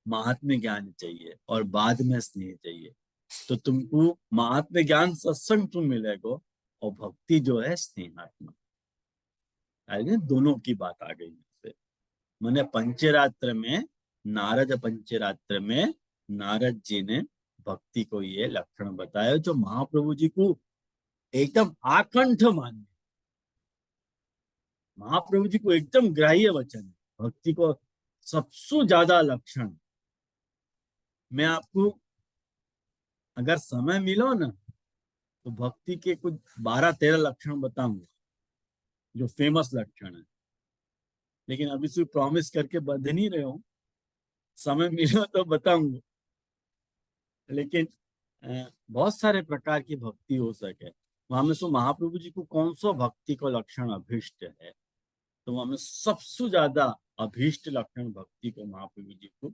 [SPEAKER 1] महात्म ज्ञान चाहिए और बाद में स्नेह चाहिए। तो तुमको महात्म ज्ञान सत्संग तुम मिलेगा और भक्ति जो है स्नेहात्मक। दोनों की बात आ गई से। मैंने पंचरात्र में, नारद पंचरात्र में नारद जी ने भक्ति को ये लक्षण बताया जो महाप्रभु जी को एकदम आकंठ मान्य, महाप्रभु जी को एकदम ग्राह्य वचन है भक्ति को सबसे ज्यादा लक्षण। मैं आपको अगर समय मिलो ना तो भक्ति के कुछ 12-13 लक्षण बताऊंगा जो फेमस लक्षण है, लेकिन अभी से प्रॉमिस करके बंध नहीं रहे हूं, समय मिला तो बताऊंगा। लेकिन बहुत सारे प्रकार की भक्ति हो सके, वहां में सो महाप्रभु जी को कौन सा भक्ति का लक्षण अभिष्ट है, तो वहां में सबसे ज्यादा अभीष्ट लक्षण भक्ति को महाप्रभु जी को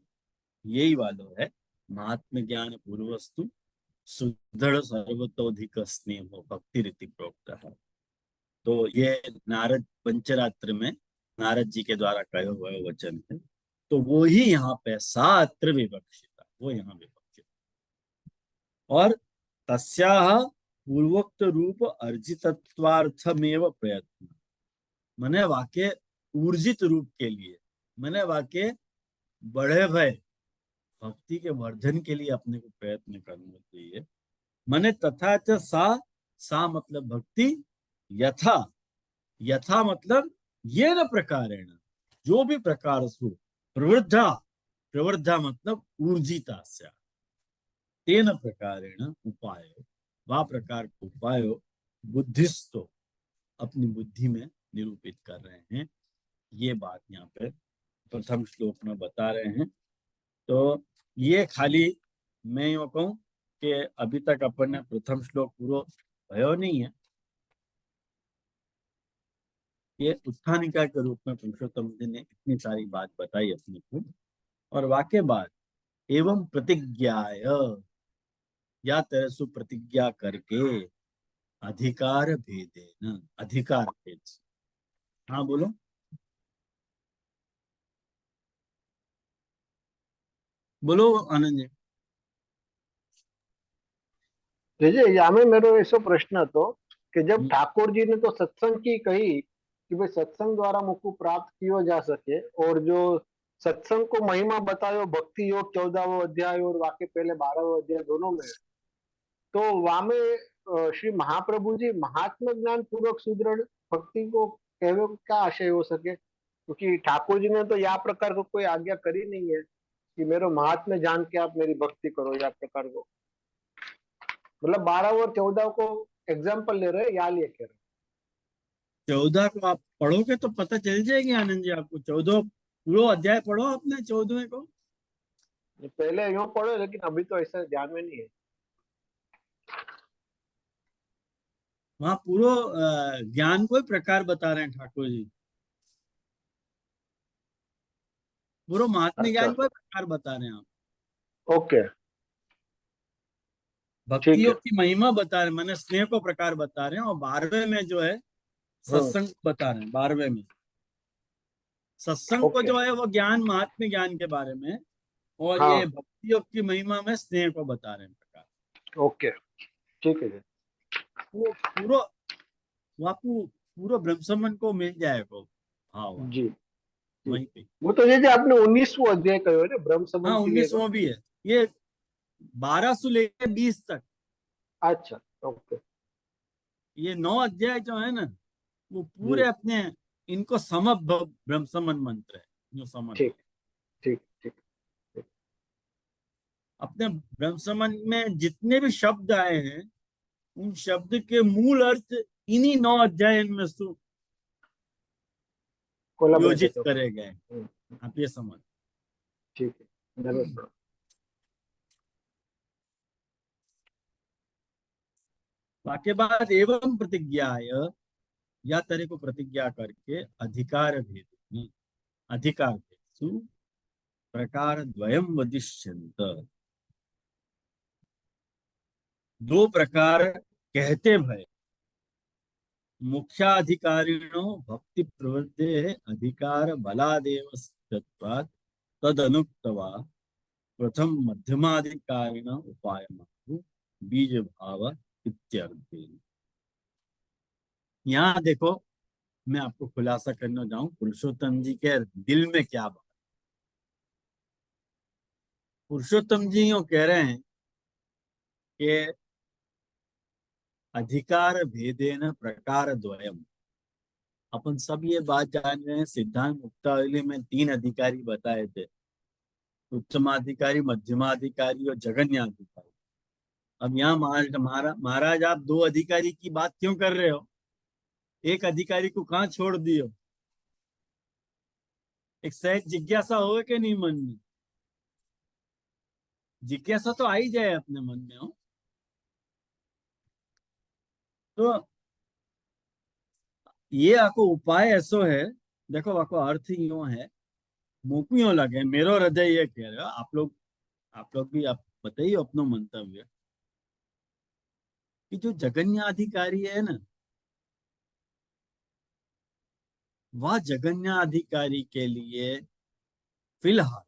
[SPEAKER 1] यही वाला है, महात्म ज्ञान पूर्वस्तु सुदृढ़ सर्वतोधिक स्नेह भक्ति रीति प्रोक्त है। तो ये नारद पंचरात्र में नारद जी के द्वारा कहे हुए वचन है। तो वो ही यहाँ पे सात्र विवक्षिता, वो यहाँ विवक्षित और तस्याः पूर्वोक्त रूप अर्जितत्वार्थमेव प्रयत्न, मने वाक्य ऊर्जित रूप के लिए, मने वाक्य बढ़े भय भक्ति के वर्धन के लिए अपने को प्रयत्न करना चाहिए। मने तथा च सा मतलब भक्ति, यथा यथा मतलब ये न प्रकारेण, जो भी प्रकार सु प्रवृद्धा, प्रवृद्धा मतलब ऊर्जिता से, तेन प्रकारेण उपाय, वा प्रकार उपाय बुद्धिस्तो अपनी बुद्धि में निरूपित कर रहे हैं। ये बात यहाँ पे प्रथम श्लोक में बता रहे हैं। तो ये खाली मैं यूँ कहूँ कि अभी तक अपन ने प्रथम श्लोक पूरा भयो नहीं है। ये उत्थानिका के रूप में पुरुषोत्तम जी ने इतनी सारी बात बताई अपने को, और वाक्य बाद एवं प्रतिज्ञाय, या तरह से प्रतिज्ञा करके अधिकार भेदेन, अधिकार भेद। हाँ बोलो। बोलो आनंद जी।
[SPEAKER 4] देखिए यहाँ में मेरा ऐसा प्रश्न હતો कि जब ठाकुर जी ने तो सत्संग की कही कि भाई सत्संग द्वारा मुझको प्राप्त किया जा सके, और जो सत्संग को महिमा बतायो भक्ति योग 14वां अध्याय और वाक्य पहले 12वां अध्याय दोनों में, तो वहां में श्री महाप्रभु जी महात्मा ज्ञान पूर्वक सुदृढ़ भक्ति को कहने को क्या आशय हो सके, क्योंकि ठाकुर जी ने तो या प्रकार को कोई आज्ञा करी नहीं है कि मेरे महात्मा जान के आप मेरी भक्ति करो, या प्रकार को मतलब 12 और 14 को एग्जाम्पल ले रहे या लिए कह रहे।
[SPEAKER 1] 14 को आप पढ़ोगे तो पता चल जाएगी आनंद जी आपको। 14 पूरा अध्याय पढ़ो आपने 14वें को।
[SPEAKER 4] पहले यूं पढ़ो, लेकिन अभी तो ऐसा ध्यान में नहीं है।
[SPEAKER 1] वहां पूरा ज्ञान को प्रकार बता रहे हैं ठाकुर जी, पूरा महात्मा ज्ञान को प्रकार बता रहे हैं आप।
[SPEAKER 4] ओके ठीक
[SPEAKER 1] भक्तियों
[SPEAKER 4] है।
[SPEAKER 1] की महिमा बता रहे हैं, मैंने स्नेह को प्रकार बता रहे हैं, और 12वें में जो है सत्संग बता रहे हैं 12वें में। सत्संग को
[SPEAKER 4] ओके।
[SPEAKER 1] जो है वो ज्ञान, महात्म्य ज्ञान के बारे में, और
[SPEAKER 4] हाँ।
[SPEAKER 1] ये भक्ति योग की महिमा में स्नेह को बता रहे हैं प्रकार।
[SPEAKER 4] ओके, ठीक है जी।
[SPEAKER 1] वो पूरा वाकु पूरा ब्रह्म संबंध को मिल जाएगा। हाँ वाह,
[SPEAKER 4] जी जी।
[SPEAKER 1] वहीं पे।
[SPEAKER 4] वो तो जैसे आपने 19वां अध्याय कहो ना ब्रह्म
[SPEAKER 1] हाँ
[SPEAKER 4] संबंध के लिए
[SPEAKER 1] 19वां भी है ये, 12 से लेकर 20 तक।
[SPEAKER 4] अच्छा, ओके।
[SPEAKER 1] ये 9 अध्याय जो है ना, वो
[SPEAKER 4] जी,
[SPEAKER 1] पूरे अपने इनको ब्रह्म संबंध मंत्र है, जो समझ लो।
[SPEAKER 4] ठीक ठीक ठीक ठीक।
[SPEAKER 1] अपने ब्रह्म संबंध में जितने भी शब्द आए हैं, उन शब्द के मूल अर्थ इन्हीं 9 अध्याय में योजित
[SPEAKER 4] कोलाबरेटेड, ओके।
[SPEAKER 1] करे गए। आप ये समझ।
[SPEAKER 4] ठीक है, जरूर पढ़ो।
[SPEAKER 1] वाक्य बाद एवं प्रतिज्ञा, या तरह को प्रतिज्ञा करके अधिकार भेद, अधिकार भेदसु प्रकार द्वयम वदिष्यन्त। दो प्रकार कहते भय, मुख्याधिकारिणो भक्ति प्रवृत्ते अधिकार बलादेव सत्वात् तदनुक्तवा प्रथम मध्यमाधिकारिण उपाय बीज भाव इत्यर्थे। यहाँ देखो, मैं आपको खुलासा करना चाहूँ पुरुषोत्तम जी के दिल में क्या बात। पुरुषोत्तम जी यूं कह रहे हैं कि अधिकार भेदेन प्रकार द्वयम। अपन सब ये बात जान रहे हैं, सिद्धांत मुक्तावली में 3 अधिकारी बताए थे, उत्तमाधिकारी, मध्यमाधिकारी और जगन्याधिकारी। अब यहाँ महाराज आप 2 अधिकारी की बात क्यों कर रहे हो? एक अधिकारी को कहाँ छोड़ दियो? एक सहज जिज्ञासा हो कि नहीं मन में? जिज्ञासा तो आ ही जाए अपने मन में हो। तो ये आपको उपाय ऐसो है, देखो आपको अर्थ यूं है, मुंह यूं लगे, मेरो हृदय ये कह रहे हो आप लोग भी आप बताइए अपनो मंतव्य, कि जो जगन्याधिकारी है ना, वह जगन्याधिकारी के लिए फिलहाल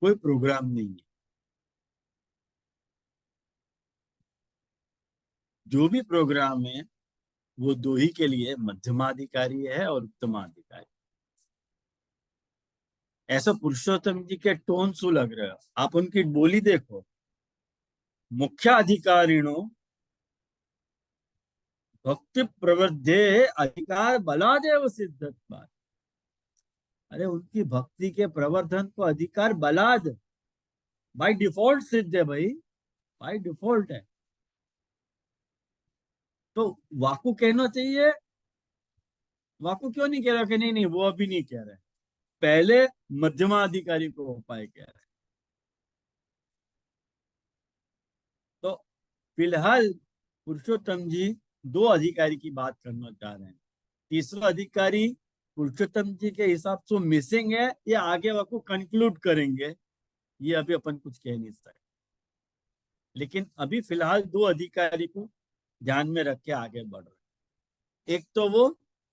[SPEAKER 1] कोई प्रोग्राम नहीं है। जो भी प्रोग्राम है वो 2 ही के लिए, मध्यमाधिकारी है और उत्तमाधिकारी। ऐसा पुरुषोत्तम जी के टोन सु लग रहे हो, आप उनकी बोली देखो, मुख्याधिकारिणो भक्ति प्रवृद्धे अधिकार बलादेव सिद्धत्वात्। अरे उनकी भक्ति के प्रवर्धन को अधिकार बलाद बाय डिफॉल्ट सिद्ध है भाई, बाय डिफॉल्ट है। तो वाकु कहना चाहिए, वाकु क्यों नहीं कह रहा कि नहीं नहीं वो अभी नहीं कह रहे, पहले मध्यमाधिकारी को उपाय कह रहे। तो फिलहाल पुरुषोत्तम जी 2 अधिकारी की बात करना चाह रहे हैं। तीसरा अधिकारी पुरुषोत्तम जी के हिसाब से मिसिंग है, ये आगे वाकु कंक्लूड करेंगे, ये अभी अपन कुछ कह नहीं सकते। लेकिन अभी फिलहाल 2 अधिकारी को ध्यान में रख के आगे बढ़ रहे। एक तो वो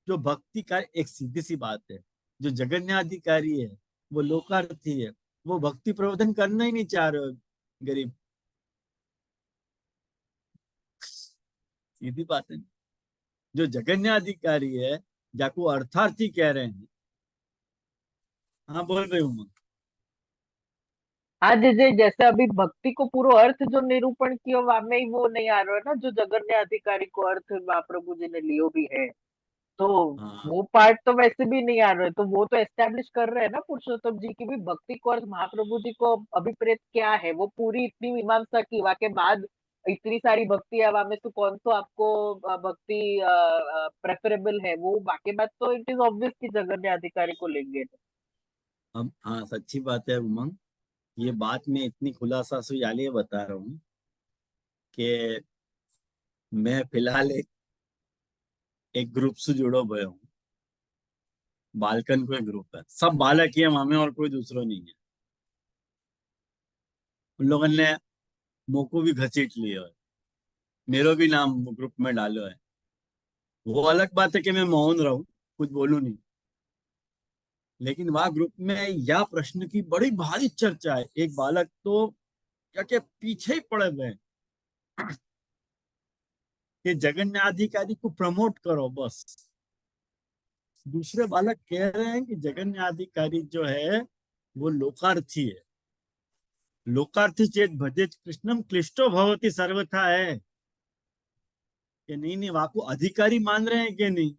[SPEAKER 1] जो भक्ति का, एक सीधी सी बात है, जो जगन्याधिकारी है वो लोकार्थी है, वो भक्ति प्रवर्धन करना ही नहीं चाह रहे गरीब, सीधी बात है। जो जगन्याधिकारी है जाको अर्थार्थी कह रहे हैं। हाँ बोल रही हूँ मैं।
[SPEAKER 2] हाँ जैसे जैसे अभी भक्ति को पूरा अर्थ जो निरूपण किया वहां में ही वो नहीं आ रहा है ना, जो जगन्य अधिकारी को अर्थ महाप्रभु जी ने लियो भी है, तो
[SPEAKER 1] हाँ
[SPEAKER 2] वो पार्ट तो वैसे भी नहीं आ रहा है। तो वो तो एस्टेब्लिश कर रहे हैं ना पुरुषोत्तम जी की भी भक्ति को अर्थ महाप्रभु जी को अभिप्रेत क्या है। वो पूरी इतनी मीमांसा की वाके बाद इतनी सारी भक्ति है, वहां में तो कौन सा आपको भक्ति प्रेफरेबल है, वो वाके बाद तो इट इज ऑब्वियस कि जगन्य अधिकारी को लेंगे।
[SPEAKER 1] अब हाँ सच्ची बात है उमंग, ये बात मैं इतनी खुलासा से इसलिए बता रहा हूँ कि मैं फिलहाल एक ग्रुप से जुड़ो हुए हूँ। बालकन को एक ग्रुप है, सब बालक ही है वहां में और कोई दूसरा नहीं है। उन लोगों ने मुंह को भी घसीट लिया है, मेरो भी नाम ग्रुप में डालो है। वो अलग बात है कि मैं मौन रहूं, कुछ बोलूं नहीं, लेकिन वहां ग्रुप में यह प्रश्न की बड़ी भारी चर्चा है। एक बालक तो क्या के पीछे ही पड़े हुए हैं कि जगन्नाथाधिकारी को प्रमोट करो बस। दूसरे बालक कह रहे हैं कि जगन्नाथाधिकारी जो है वो लोकार्थी है। लोकार्थी चेत भजेत कृष्णम क्लिष्टो भवति सर्वथा है कि नहीं नहीं, वहां को अधिकारी मान रहे हैं कि नहीं।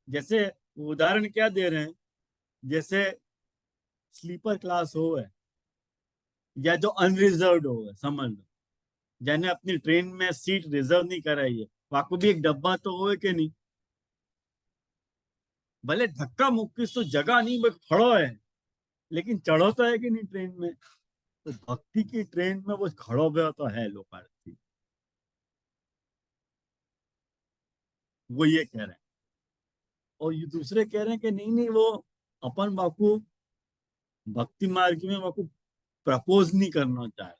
[SPEAKER 1] जैसे उदाहरण क्या दे रहे हैं, जैसे स्लीपर क्लास हो है या जो अनरिजर्व हो है, समझ लो जिन्हें अपनी ट्रेन में सीट रिजर्व नहीं कराई है, वहां को भी एक डब्बा तो हो कि नहीं। भले धक्का मुक्की तो जगह नहीं, बस खड़ो है, लेकिन चढ़ो तो है कि नहीं ट्रेन में। तो भक्ति की ट्रेन में वो खड़ो हुए तो है लोकार्थी, वो ये कह रहे हैं। और ये दूसरे कह रहे हैं कि नहीं नहीं, वो अपन बाकू भक्ति मार्ग में बाकू प्रपोज नहीं करना चाह रहे।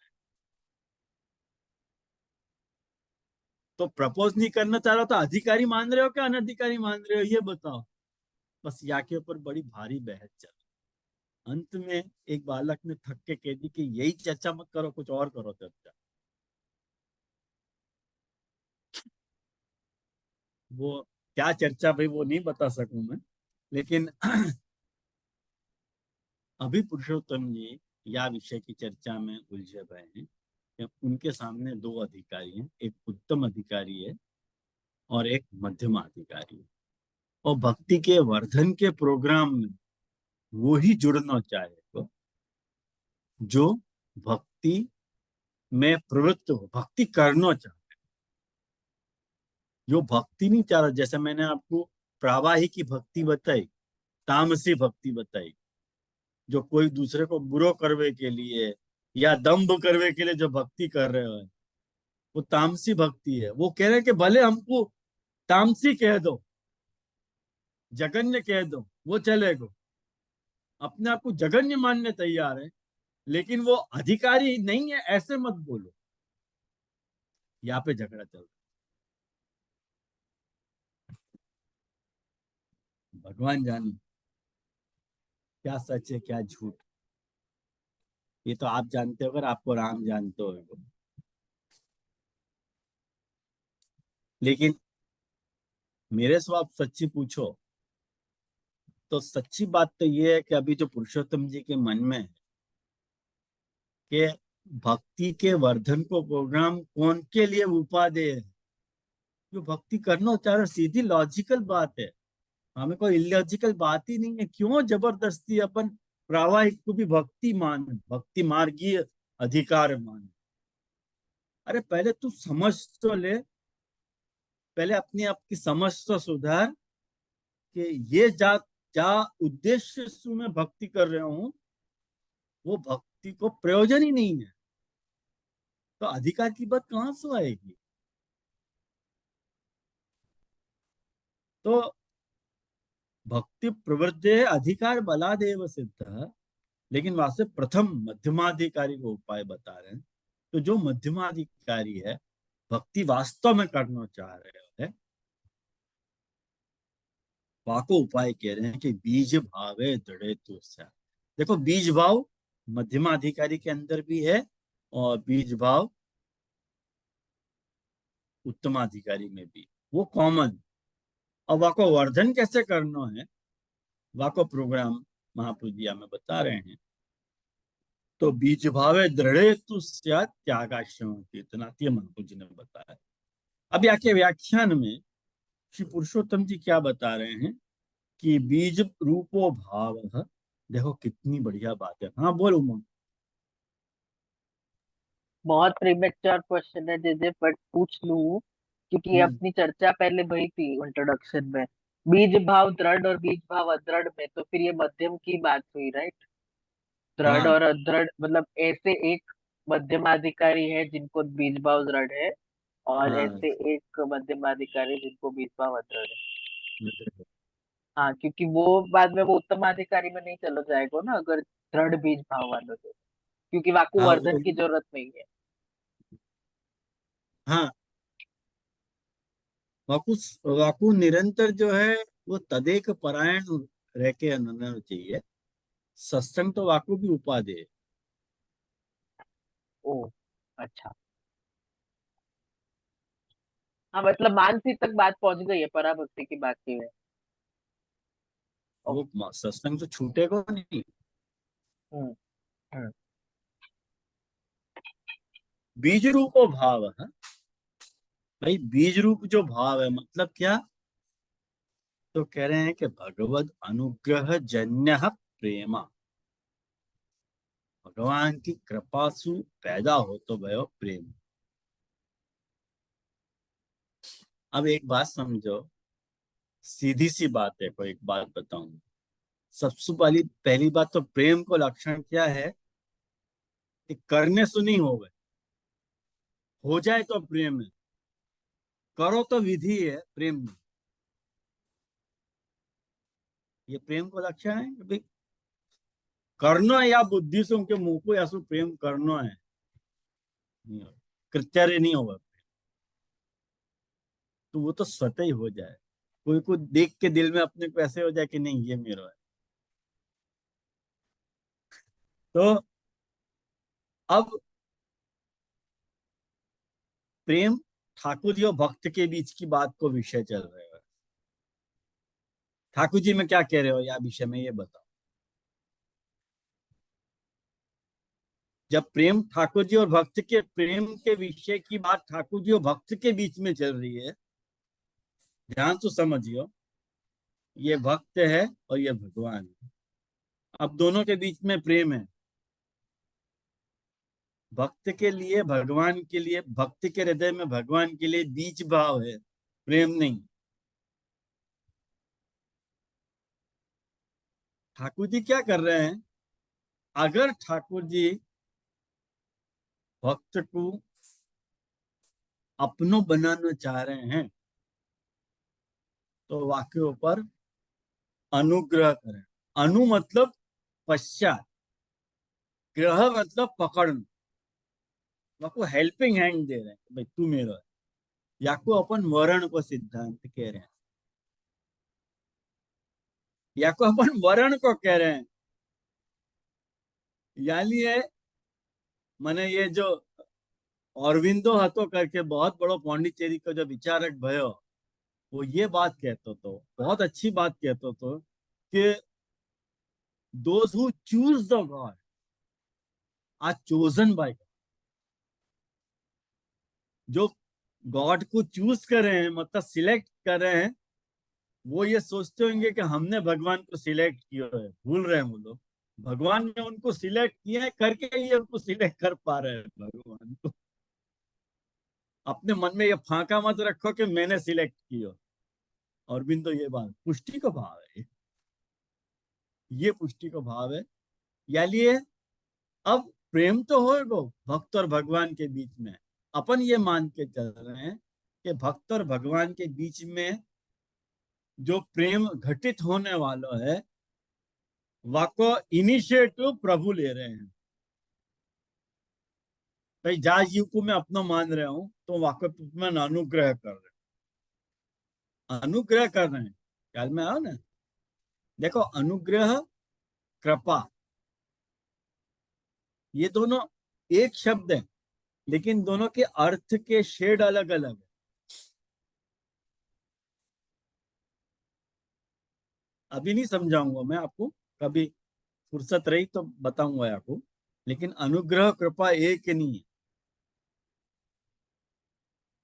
[SPEAKER 1] तो प्रपोज नहीं करना चाह रहा तो अधिकारी मान रहे हो क्या अनधिकारी मान रहे हो, ये बताओ। बस या के ऊपर बड़ी भारी बहस चल। अंत में एक बालक ने थक के कह दी कि यही चर्चा मत करो, कुछ और करो चर्चा। वो क्या चर्चा भाई वो नहीं बता सकूं मैं, लेकिन अभी पुरुषोत्तम जी या विषय की चर्चा में उलझे हुए हैं कि उनके सामने दो अधिकारी हैं, एक उत्तम अधिकारी है और एक मध्यम अधिकारी है। और भक्ति के वर्धन के प्रोग्राम में वो ही जुड़ना चाहेगा जो भक्ति में प्रवृत्त हो, भक्ति करना चाहे। जो भक्ति नहीं चाह रहा, जैसे मैंने आपको प्रावाही की भक्ति बताई, तामसी भक्ति बताई, जो कोई दूसरे को बुरो करवे के लिए या दम्भ करवे के लिए जो भक्ति कर रहे हो, वो तामसी भक्ति है। वो कह रहे हैं कि भले हमको तामसी कह दो, जगन्य कह दो, वो चलेगा। अपने आप को जगन्य मानने तैयार है, लेकिन वो अधिकारी नहीं है ऐसे मत बोलो। यहाँ पे झगड़ा चल रहा है। भगवान जाने क्या सच है क्या झूठ, ये तो आप जानते हो, अगर आपको राम जानते हो। लेकिन मेरे से आप सच्ची पूछो तो सच्ची बात तो ये है कि अभी जो पुरुषोत्तम जी के मन में है कि भक्ति के वर्धन को प्रोग्राम कौन के लिए उपादेय है, जो भक्ति करना चाह रहा, सीधी लॉजिकल बात है। हमें कोई इलॉजिकल बात ही नहीं है। क्यों जबरदस्ती अपन प्रावाहिक को भी भक्ति मान, भक्ति मार्गीय अधिकार मान। अरे पहले तू समझ तो ले, पहले अपनी आपकी समझ तो सुधार कि ये जा क्या उद्देश्य से मैं भक्ति कर रहा हूं, वो भक्ति को प्रयोजन ही नहीं है, तो अधिकार की बात कहां से आएगी। तो भक्ति प्रवृत्ति अधिकार बलादेव सिद्ध, लेकिन वहां से प्रथम मध्यमाधिकारी को उपाय बता रहे हैं। तो जो मध्यमाधिकारी है, भक्ति वास्तव में करना चाह रहे हैं, वाको उपाय कह रहे हैं कि बीज भावे दृढ़े तो। देखो बीज भाव मध्यमाधिकारी के अंदर भी है और बीज भाव उत्तमाधिकारी में भी, वो कॉमन। और वाको वर्धन कैसे करना है, वाको प्रोग्राम महाप्रभु जी हमें बता रहे हैं। तो बीज भावे दृढ़े तो त्यागाश्रम चेतना, ये महाप्रभु जी ने बताया। अब यहाँ के व्याख्यान में श्री पुरुषोत्तम जी क्या बता रहे हैं कि बीज रूपो भाव। देखो कितनी बढ़िया बात है। हाँ बोलो मम।
[SPEAKER 2] बहुत प्रीमेच्योर क्वेश्चन है जैसे, बट पूछ लूं क्योंकि ये
[SPEAKER 1] हम्म,
[SPEAKER 2] अपनी चर्चा पहले वही थी इंट्रोडक्शन में। बीज भाव दृढ़ और बीज भाव अदृढ़ में तो फिर ये मध्यम की बात हुई, राइट? दृढ़
[SPEAKER 1] हाँ
[SPEAKER 2] और अदृढ़ मतलब ऐसे एक मध्यमाधिकारी है जिनको बीज भाव दृढ़ है, और
[SPEAKER 1] हाँ
[SPEAKER 2] ऐसे एक मध्यमाधिकारी जिनको बीज भाव अदृढ़ है। हाँ, क्योंकि वो बाद में वो उत्तमाधिकारी में नहीं चला जाएगा ना अगर दृढ़ बीज भाव वालों से, क्योंकि वाकु
[SPEAKER 1] हाँ
[SPEAKER 2] वर्धन की जरूरत नहीं है।
[SPEAKER 1] हाँ वाकु वाकु निरंतर जो है वो तदेक परायण रह के होना चाहिए। सत्संग तो वाकु भी उपाधि है।
[SPEAKER 2] ओ, अच्छा। हाँ, मतलब मानसी तक बात पहुंच गई है पराभक्ति की बात की है।
[SPEAKER 1] वो सत्संग तो छूटेगा नहीं।
[SPEAKER 2] हम्म, हम्म,
[SPEAKER 1] बीज रूप भाव है भाई। बीज रूप जो भाव है मतलब क्या? तो कह रहे हैं कि भगवद अनुग्रह जन्य प्रेमा, भगवान की कृपा सु पैदा हो तो भयो प्रेम। अब एक बात समझो, सीधी सी बात है, कोई एक बात बताऊं। सबसे पहली बात तो प्रेम को लक्षण क्या है कि करने से नहीं हो गए, हो जाए तो प्रेम है, करो तो विधि है प्रेम में। ये प्रेम को लक्षण है कि भाई करना है या बुद्धि से उनके मुंह को या सु प्रेम करना है, नहीं होगा। कृत्य नहीं होगा तो वो तो स्वतः ही हो जाए। कोई को देख के दिल में अपने को ऐसे हो जाए कि नहीं ये मेरा है। तो अब प्रेम ठाकुर जी और भक्त के बीच की बात को विषय चल रहा है। ठाकुर जी में क्या कह रहे हो या विषय में ये बताओ। जब प्रेम ठाकुर जी और भक्त के प्रेम के विषय की बात ठाकुर जी और भक्त के बीच में चल रही है, ध्यान से समझियो। ये भक्त है और ये भगवान है। अब दोनों के बीच में प्रेम है। भक्त के लिए भगवान के लिए, भक्त के हृदय में भगवान के लिए बीज भाव है, प्रेम नहीं। ठाकुर जी क्या कर रहे हैं? अगर ठाकुर जी भक्त को अपनों बनाना चाह रहे हैं तो वाक्य ऊपर अनुग्रह करें। अनु मतलब पश्चात, ग्रह मतलब पकड़ना। वाको हेल्पिंग हैंड दे रहे हैं भाई तू मेरा है। या को अपन वर्ण को सिद्धांत कह रहे हैं, या को अपन वर्ण को कह रहे हैं। यानी है मैंने ये जो अरविंदो हतो करके बहुत बड़ो पौंडीचेरी का जो विचारक भयो, वो ये बात कहते तो, बहुत अच्छी बात कहते तो कि those who choose the God are chosen by God। जो गॉड को चूज कर रहे हैं मतलब सिलेक्ट कर रहे हैं, वो ये सोचते होंगे कि हमने भगवान को सिलेक्ट किया है। भूल रहे हैं वो लोग, भगवान ने उनको सिलेक्ट किया है करके ही उनको सिलेक्ट कर पा रहे हैं भगवान को। अपने मन में ये फांका मत रखो कि मैंने सिलेक्ट किया। और बिंदु ये बात पुष्टि का भाव है, ये पुष्टि का भाव है। यानी अब प्रेम तो होगा भक्त और भगवान के बीच में। अपन ये मान के चल रहे हैं कि भक्त और भगवान के बीच में जो प्रेम घटित होने वाला है वाको इनिशिएटिव प्रभु ले रहे हैं। भाई जा जीव को मैं अपना मान रहा हूं तो वाको में अनुग्रह कर रहे हैं, अनुग्रह कर रहे हैं। ख्याल में आओ ना। देखो अनुग्रह कृपा ये दोनों एक शब्द है, लेकिन दोनों के अर्थ के शेड अलग अलग है। अभी नहीं समझाऊंगा मैं आपको, कभी फुर्सत रही तो बताऊंगा आपको। लेकिन अनुग्रह कृपा एक नहीं है।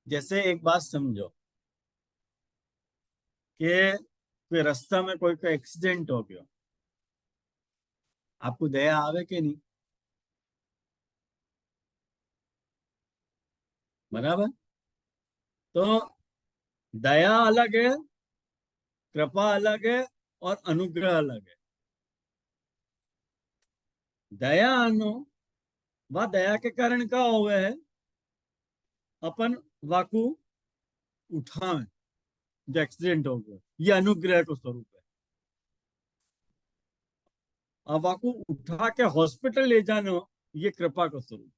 [SPEAKER 1] जैसे एक बात समझो कि कोई रास्ता में कोई का एक्सीडेंट हो गया, आपको दया आवे कि नहीं? बराबर। तो दया अलग है, कृपा अलग है और अनुग्रह अलग है। दया अनु वह दया के कारण का हुआ है अपन वाकू उठाए जो एक्सीडेंट हो गया, ये अनुग्रह को स्वरूप है। अब वाकू उठा के हॉस्पिटल ले जाना ये कृपा का स्वरूप।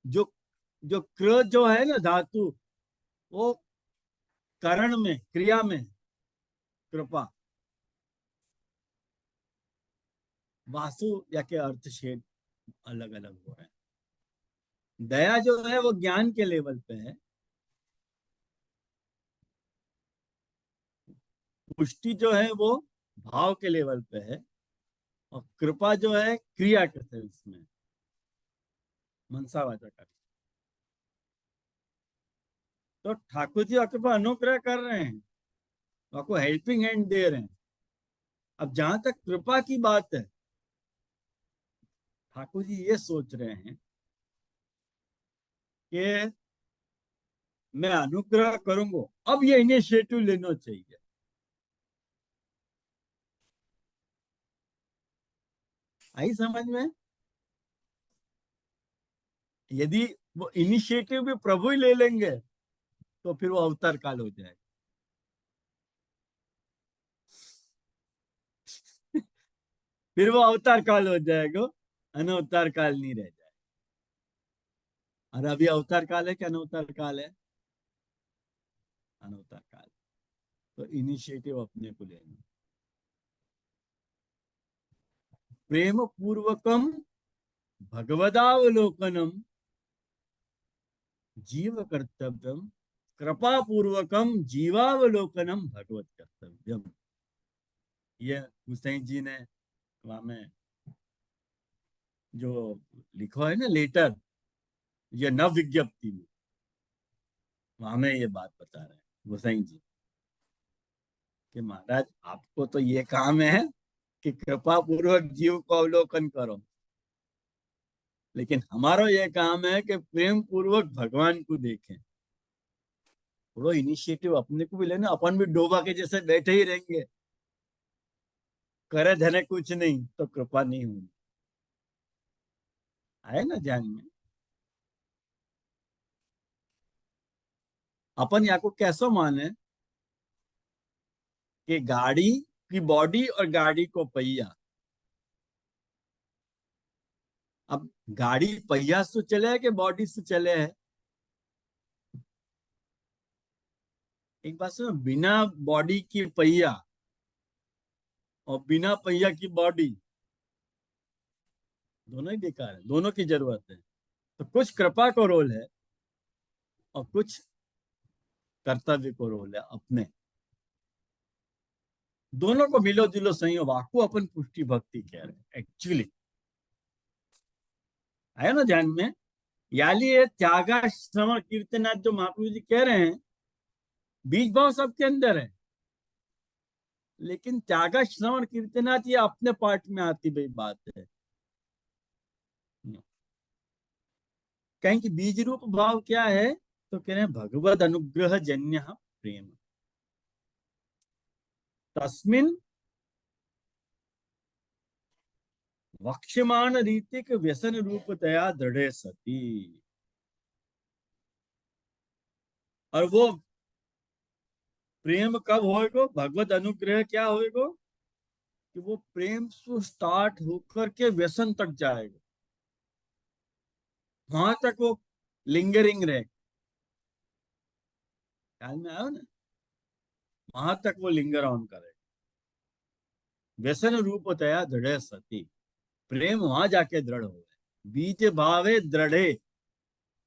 [SPEAKER 1] जो जो क्र जो है ना धातु, वो करण में, क्रिया में कृपा, वासु या के अर्थ शेड अलग अलग हो रहे हैं। दया जो है वो ज्ञान के लेवल पे है, पुष्टि जो है वो भाव के लेवल पे है, और कृपा जो है क्रिया के सेंस में, मनसावाचक अर्थ। तो ठाकुर जी आपके पास अनुग्रह कर रहे हैं, आपको हेल्पिंग हैंड दे रहे हैं। अब जहां तक कृपा की बात है, ठाकुर जी ये सोच रहे हैं कि मैं अनुग्रह करूंगा, अब ये इनिशिएटिव लेना चाहिए। आई समझ में? यदि वो इनिशिएटिव भी प्रभु ही ले लेंगे तो फिर वो अवतार काल हो जाएगा। फिर वो अवतार काल हो जाएगा, अनवतार काल नहीं रह जाएगा। और अभी अवतार काल है कि अनवतार काल है? अनवतार काल। तो इनिशिएटिव अपने को लेना। प्रेम पूर्वकम भगवदावलोकनम जीव कर्तव्यम, कृपा पूर्वकम जीवावलोकनम भगवत कर्तव्यम। ये हुसैन जी ने वहां में जो लिखा है ना लेटर, ये नव विज्ञप्ति में, वहां में ये बात बता रहे हैं हुसैन जी कि महाराज आपको तो ये काम है कि कृपा पूर्वक जीव को अवलोकन करो, लेकिन हमारा ये काम है कि प्रेम पूर्वक भगवान को देखें। थोड़ा इनिशिएटिव अपने को भी लेना। अपन भी डोबा के जैसे बैठे ही रहेंगे, करे धने कुछ नहीं, तो कृपा नहीं होगी। आए ना ध्यान में? अपन यहाँ को कैसा माने कि गाड़ी की बॉडी और गाड़ी को पहिया। अब गाड़ी पहिया से चले है कि बॉडी से चले है? एक बात सुनो, बिना बॉडी की पहिया और बिना पहिया की बॉडी, दोनों ही बेकार है, दोनों की जरूरत है। तो कुछ कृपा को रोल है और कुछ कर्तव्य को रोल है अपने। दोनों को मिलो जुलो संयोग, आपको अपन पुष्टि भक्ति कह रहे हैं एक्चुअली। आया ना ध्यान में? यानी ये त्यागा श्रवण कीर्तनाथ जो महाप्रभु जी कह रहे हैं, बीज भाव सबके अंदर है, लेकिन त्यागा श्रवण कीर्तनाथ ये अपने पार्ट में आती भाई बात है। कहें कि बीज रूप भाव क्या है, तो कह रहे हैं भगवद अनुग्रह जन्य प्रेम तस्मिन वक्ष्यमाण रीतिक व्यसन रूपतया दृढ़ सती। और वो प्रेम कब होएगा? भगवत अनुग्रह क्या होएगा कि वो प्रेम से स्टार्ट होकर के व्यसन तक जाएगा, वहां तक वो लिंगरिंग रहे। ख्याल में आयो ना? वहां तक वो लिंगर ऑन करे। व्यसन रूपतया दृढ़ सती, प्रेम वहां जाके दृढ़ हो गए। बीज भावे दृढ़े।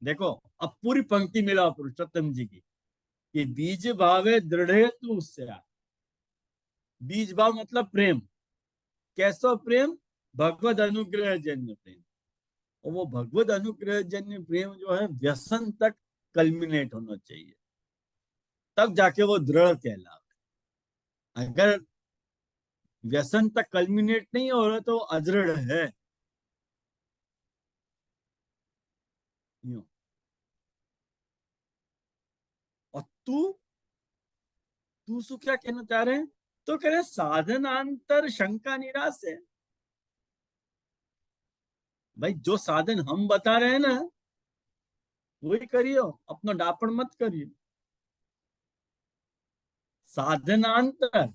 [SPEAKER 1] देखो अब पूरी पंक्ति मिला पुरुषोत्तम जी की कि बीज भावे दृढ़े तो उससे आ। बीज भाव मतलब प्रेम। कैसा प्रेम? भगवद अनुग्रह जन्य प्रेम। और वो भगवद अनुग्रह जन्य प्रेम जो है व्यसन तक कल्मिनेट होना चाहिए, तब जाके वो दृढ़ कहलावे। अगर व्यसन तक कल्मिनेट नहीं हो रहा तो अदृढ़ है। यूं। और तू सु क्या कहना चाह रहे हैं? तो कह रहे हैं साधनांतर शंका निराश है। भाई जो साधन हम बता रहे हैं ना, वही करियो, अपना डापण मत करियो। साधनांतर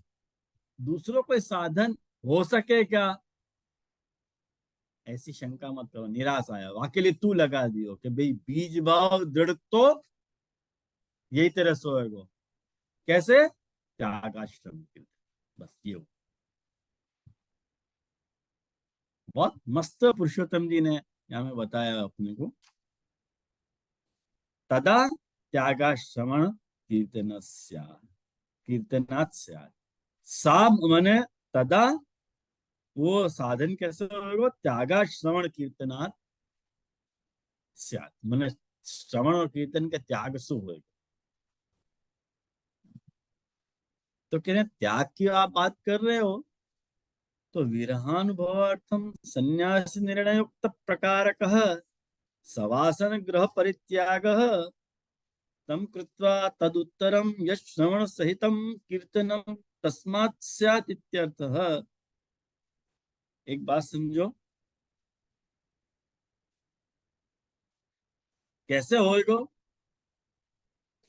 [SPEAKER 1] दूसरों कोई साधन हो सके क्या, ऐसी शंका मत करो, निराश आया। वाके लिए तू लगा दियो कि भाई बीज भाव दृढ़ तो यही तेरा स्वर्ग हो। कैसे? त्यागाश्रम कीर्तन, बस ये हो। बहुत मस्त पुरुषोत्तम जी ने यहाँ में बताया अपने को। तदा त्यागाश्रवण कीर्तनात् स्यात्। सा मने तदा वो साधन कैसे होगा? त्यागाश्रवण कीर्तनात् स्यात्, मने श्रवण और कीर्तन के त्याग से होगा। तो कह रहे त्याग की आप बात कर रहे हो, तो विरहानुभवार्थम संन्यास निर्णयोक्त प्रकारकः सवासन ग्रह परित्यागः तम कृत्वा तदुत्तरम यश श्रवण सहितम कीर्तनम तस्मात् स्यात् इत्यर्थः। एक बात समझो, कैसे होएगा?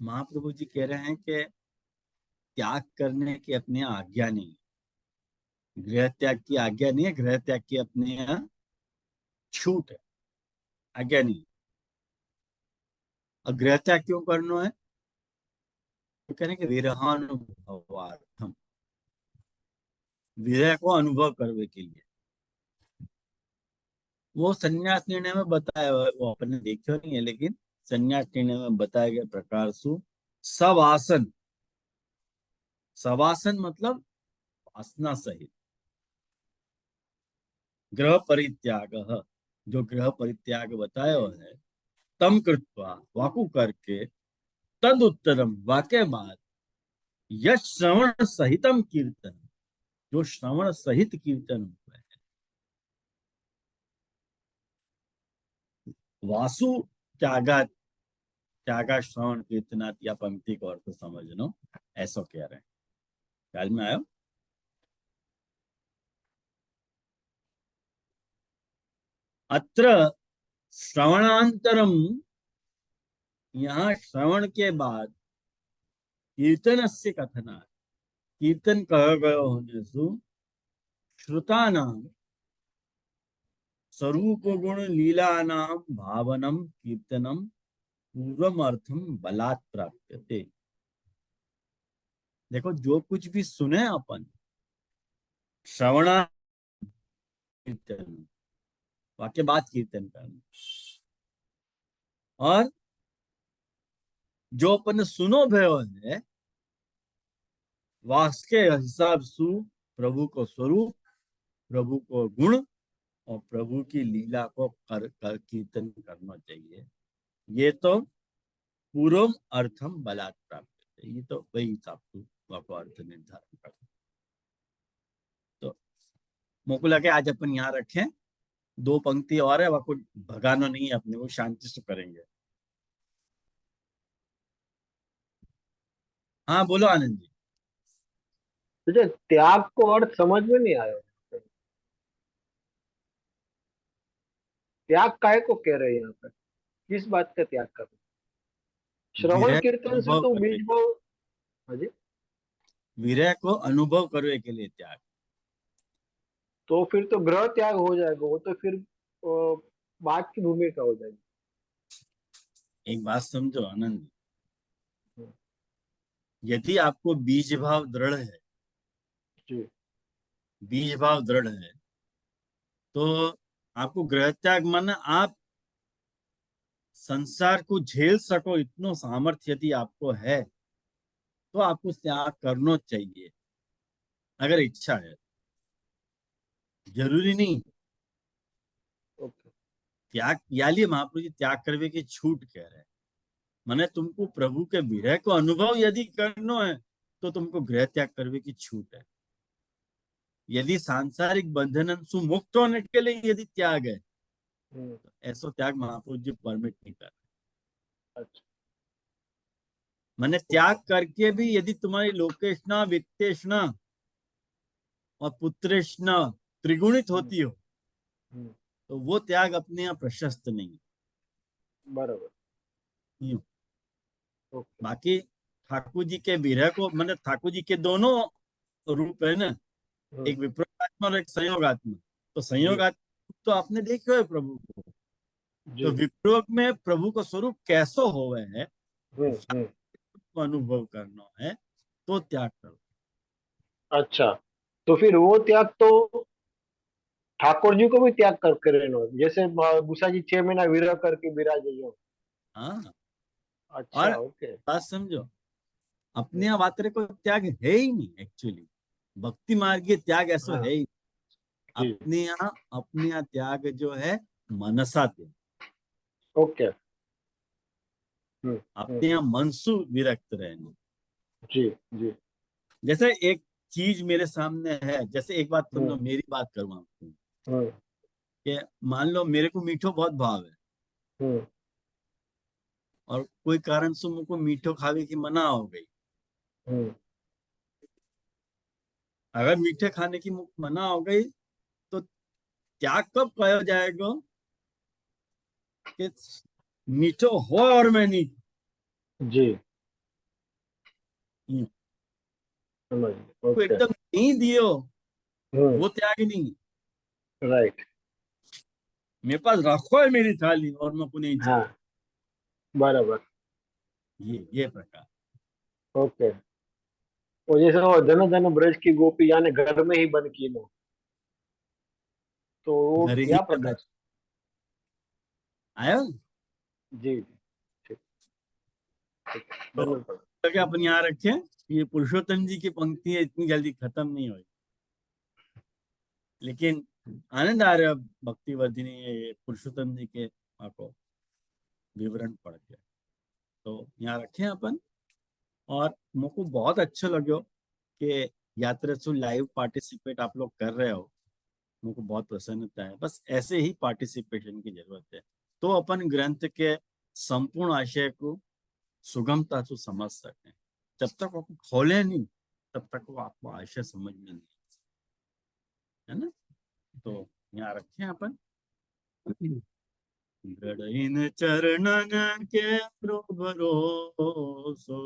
[SPEAKER 1] महाप्रभु जी कह रहे हैं कि त्याग करने की अपनी आज्ञा नहीं, गृह त्याग की आज्ञा नहीं है, गृह त्याग की अपने यहाँ छूट है, आज्ञा नहीं। और गृह त्याग क्यों करना है? तो कह रहे हैं कि विरहानुभवार्थम, विरह को अनुभव करने के लिए। वो संन्यास निर्णय में बताया हुआ है, वो अपने देखो नहीं है, लेकिन संन्यास निर्णय में बताया गया प्रकार सु सवासन। सवासन मतलब वासना सहित। ग्रह परित्याग, जो ग्रह परित्याग बताया हुआ है, तम कृत्वा वाकु करके, तद उत्तरम वाक्य बाद, यश श्रवण सहितम कीर्तन, जो श्रवण सहित कीर्तन हुआ है। वासु त्यागा त्यागा श्रवण कीर्तनात्, या पंक्ति को अर्थ समझनो, ऐसा कह रहे हैं। ख्याल में आयो? अत्र श्रवणांतरम, यहाँ श्रवण के बाद कीर्तन से कथना, कीर्तन कह गए होने से श्रुतानाम स्वरूप गुण लीला नाम भावनम कीर्तनम पूर्वम अर्थम बलात् प्राप्यते। देखो, जो कुछ भी सुने अपन श्रवणा कीर्तन, वाक्य बाद कीर्तन करना, और जो अपन सुनो भयो है वास के हिसाब से प्रभु को स्वरूप, प्रभु को गुण और प्रभु की लीला को कर कीर्तन करना चाहिए। ये तो पूर्व अर्थम बलात् प्राप्त है, ये तो वही हिसाब से वाको अर्थ निर्धारण करते। तो मोको लगे आज अपन यहाँ रखें, 2 पंक्ति और है, वाको भगाना नहीं है अपने को, शांति से करेंगे। हाँ बोलो आनंद जी।
[SPEAKER 4] मुझे त्याग को अर्थ समझ में नहीं आया। त्याग काय को कह रहे हैं यहाँ पर? किस बात का त्याग कर रहे हैं? श्रवण
[SPEAKER 1] विरह
[SPEAKER 4] कीर्तन से
[SPEAKER 1] अनुभव
[SPEAKER 4] तो
[SPEAKER 1] करने,
[SPEAKER 4] बीज भाव। हाँ जी।
[SPEAKER 1] विरह को अनुभव करने के लिए त्याग।
[SPEAKER 4] तो फिर तो ग्रह त्याग हो जाएगा, वो तो फिर बात की भूमिका हो जाएगी।
[SPEAKER 1] एक बात समझो आनंद,
[SPEAKER 4] हम्म,
[SPEAKER 1] यदि आपको बीज भाव दृढ़ है,
[SPEAKER 4] जी
[SPEAKER 1] बीज भाव दृढ़ है, तो आपको गृह त्याग माना आप संसार को झेल सको इतना सामर्थ्य यदि आपको है, तो आपको त्याग करना चाहिए, अगर इच्छा है। जरूरी नहीं।
[SPEAKER 4] ओके।
[SPEAKER 1] त्याग या लिए महाप्रभु जी त्याग करने की छूट कह रहे हैं, माने तुमको प्रभु के विरह को अनुभव यदि करना है, तो तुमको गृह त्याग करने की छूट है। यदि सांसारिक बंधन से मुक्त होने के लिए यदि त्याग है, तो ऐसा त्याग महाप्रभु जी परमिट नहीं कर रहे।
[SPEAKER 4] अच्छा।
[SPEAKER 1] मैंने त्याग करके भी यदि तुम्हारी लोकेशना वित्तेषणा और पुत्रेषणा त्रिगुणित होती हो, तो वो त्याग अपने यहाँ प्रशस्त नहीं है।
[SPEAKER 4] बराबर।
[SPEAKER 1] यूं।
[SPEAKER 4] ओके।
[SPEAKER 1] बाकी ठाकुर जी के विरह को, मैंने ठाकुर जी के दोनों रूप है ना, एक विप्रोगात्मा और एक संयोगात्मा। तो संयोगात्मा तो आपने देखे हुए प्रभु को, तो
[SPEAKER 4] जी।
[SPEAKER 1] विप्रोग में प्रभु का स्वरूप कैसो होवे है, को अनुभव करना है तो त्याग करो।
[SPEAKER 4] अच्छा, तो फिर वो त्याग तो ठाकुर जी को भी त्याग करके रहना, जैसे गुस्सा जी 6 महीना विरह करके विराजे हो।
[SPEAKER 1] हाँ,
[SPEAKER 4] अच्छा,
[SPEAKER 1] और
[SPEAKER 4] ओके।
[SPEAKER 1] बात समझो, अपने अवातरे को त्याग है ही नहीं एक्चुअली। भक्ति मार्ग त्याग ऐसा
[SPEAKER 4] हाँ
[SPEAKER 1] है ही।
[SPEAKER 4] जी,
[SPEAKER 1] अपने यहाँ त्याग जो है मनसा त्याग।
[SPEAKER 4] ओके। हम्म हम्म,
[SPEAKER 1] अपने यहाँ मनसु विरक्त रहना।
[SPEAKER 4] जी जी।
[SPEAKER 1] जैसे एक चीज मेरे सामने है, जैसे एक बात सुन
[SPEAKER 4] हम्म
[SPEAKER 1] लो, मेरी बात करूँ आपको
[SPEAKER 4] हम्म
[SPEAKER 1] कि मान लो मेरे को मीठो बहुत भाव है,
[SPEAKER 4] हम्म
[SPEAKER 1] और कोई कारण से मुझको मीठो खावे की मना हो गई।
[SPEAKER 4] हम्म
[SPEAKER 1] अगर मीठे खाने की मना हो गई तो त्याग कब कहा जाएगा कि मीठो हो और मैं नहीं
[SPEAKER 4] जी,
[SPEAKER 1] हूं।
[SPEAKER 4] समझ गए,
[SPEAKER 1] को
[SPEAKER 4] ओके।
[SPEAKER 1] एकदम नहीं दियो,
[SPEAKER 4] हम्म,
[SPEAKER 1] वो त्याग नहीं।
[SPEAKER 4] राइट।
[SPEAKER 1] मेरे पास रखो है मेरी थाली और मैं को नहीं
[SPEAKER 4] हाँ,
[SPEAKER 1] चाहिए,
[SPEAKER 4] बराबर।
[SPEAKER 1] ये प्रकार।
[SPEAKER 4] ओके। और जैसे वो जन जन ब्रज की गोपी यानी घर में ही बन की नो, तो वो
[SPEAKER 1] घर ही
[SPEAKER 4] क्या
[SPEAKER 1] में
[SPEAKER 4] प्रकार से?
[SPEAKER 1] आयो।
[SPEAKER 4] जी जी, ठीक ठीक,
[SPEAKER 1] तो
[SPEAKER 4] धन्यवाद।
[SPEAKER 1] क्या अपन यहाँ रखे, ये पुरुषोत्तम जी की पंक्तियां इतनी जल्दी खत्म नहीं हुई, लेकिन आनंद आ रहा है भक्ति वर्धिनी ये पुरुषोत्तम जी के आपको विवरण पढ़ के। तो यहाँ रखे हैं अपन। और मुझको बहुत अच्छा लगे कि यात्रा से लाइव पार्टिसिपेट आप लोग कर रहे हो। मुझको बहुत प्रसन्नता है। बस ऐसे ही पार्टिसिपेशन की जरूरत है, तो अपन ग्रंथ के संपूर्ण आशय को सुगमता से समझ सकें। जब तक आप खोले नहीं, तब तक वो आपको आशय समझ में नहीं, है ना। तो यहाँ रखें अपन। दृढ़ चरणन के भरोसो,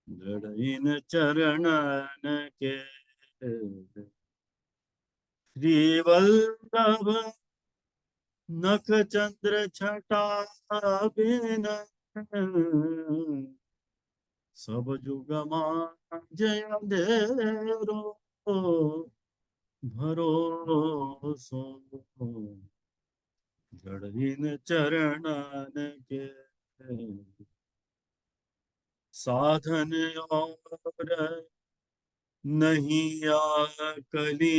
[SPEAKER 1] दृढ़ चरणन के श्रीवल्लभ नख चंद्र छटा बिन, सब जुग मान जय अंधेरो भरोसो, जड़हीन चरणन के साधन और नहीं आकली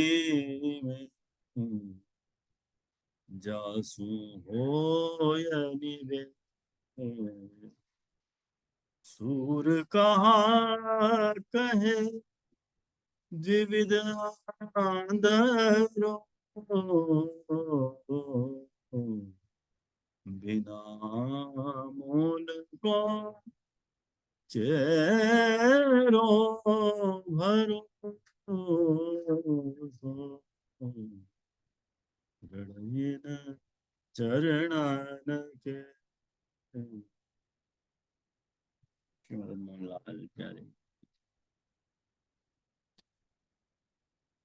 [SPEAKER 1] में, जासू हो निवे, सूर कहाँ कहे द्विविध आंधरो, बिना मूल को चेरो भरो, दृढ़ चरणन के। श्रीमद् मोहनलाल प्यारे।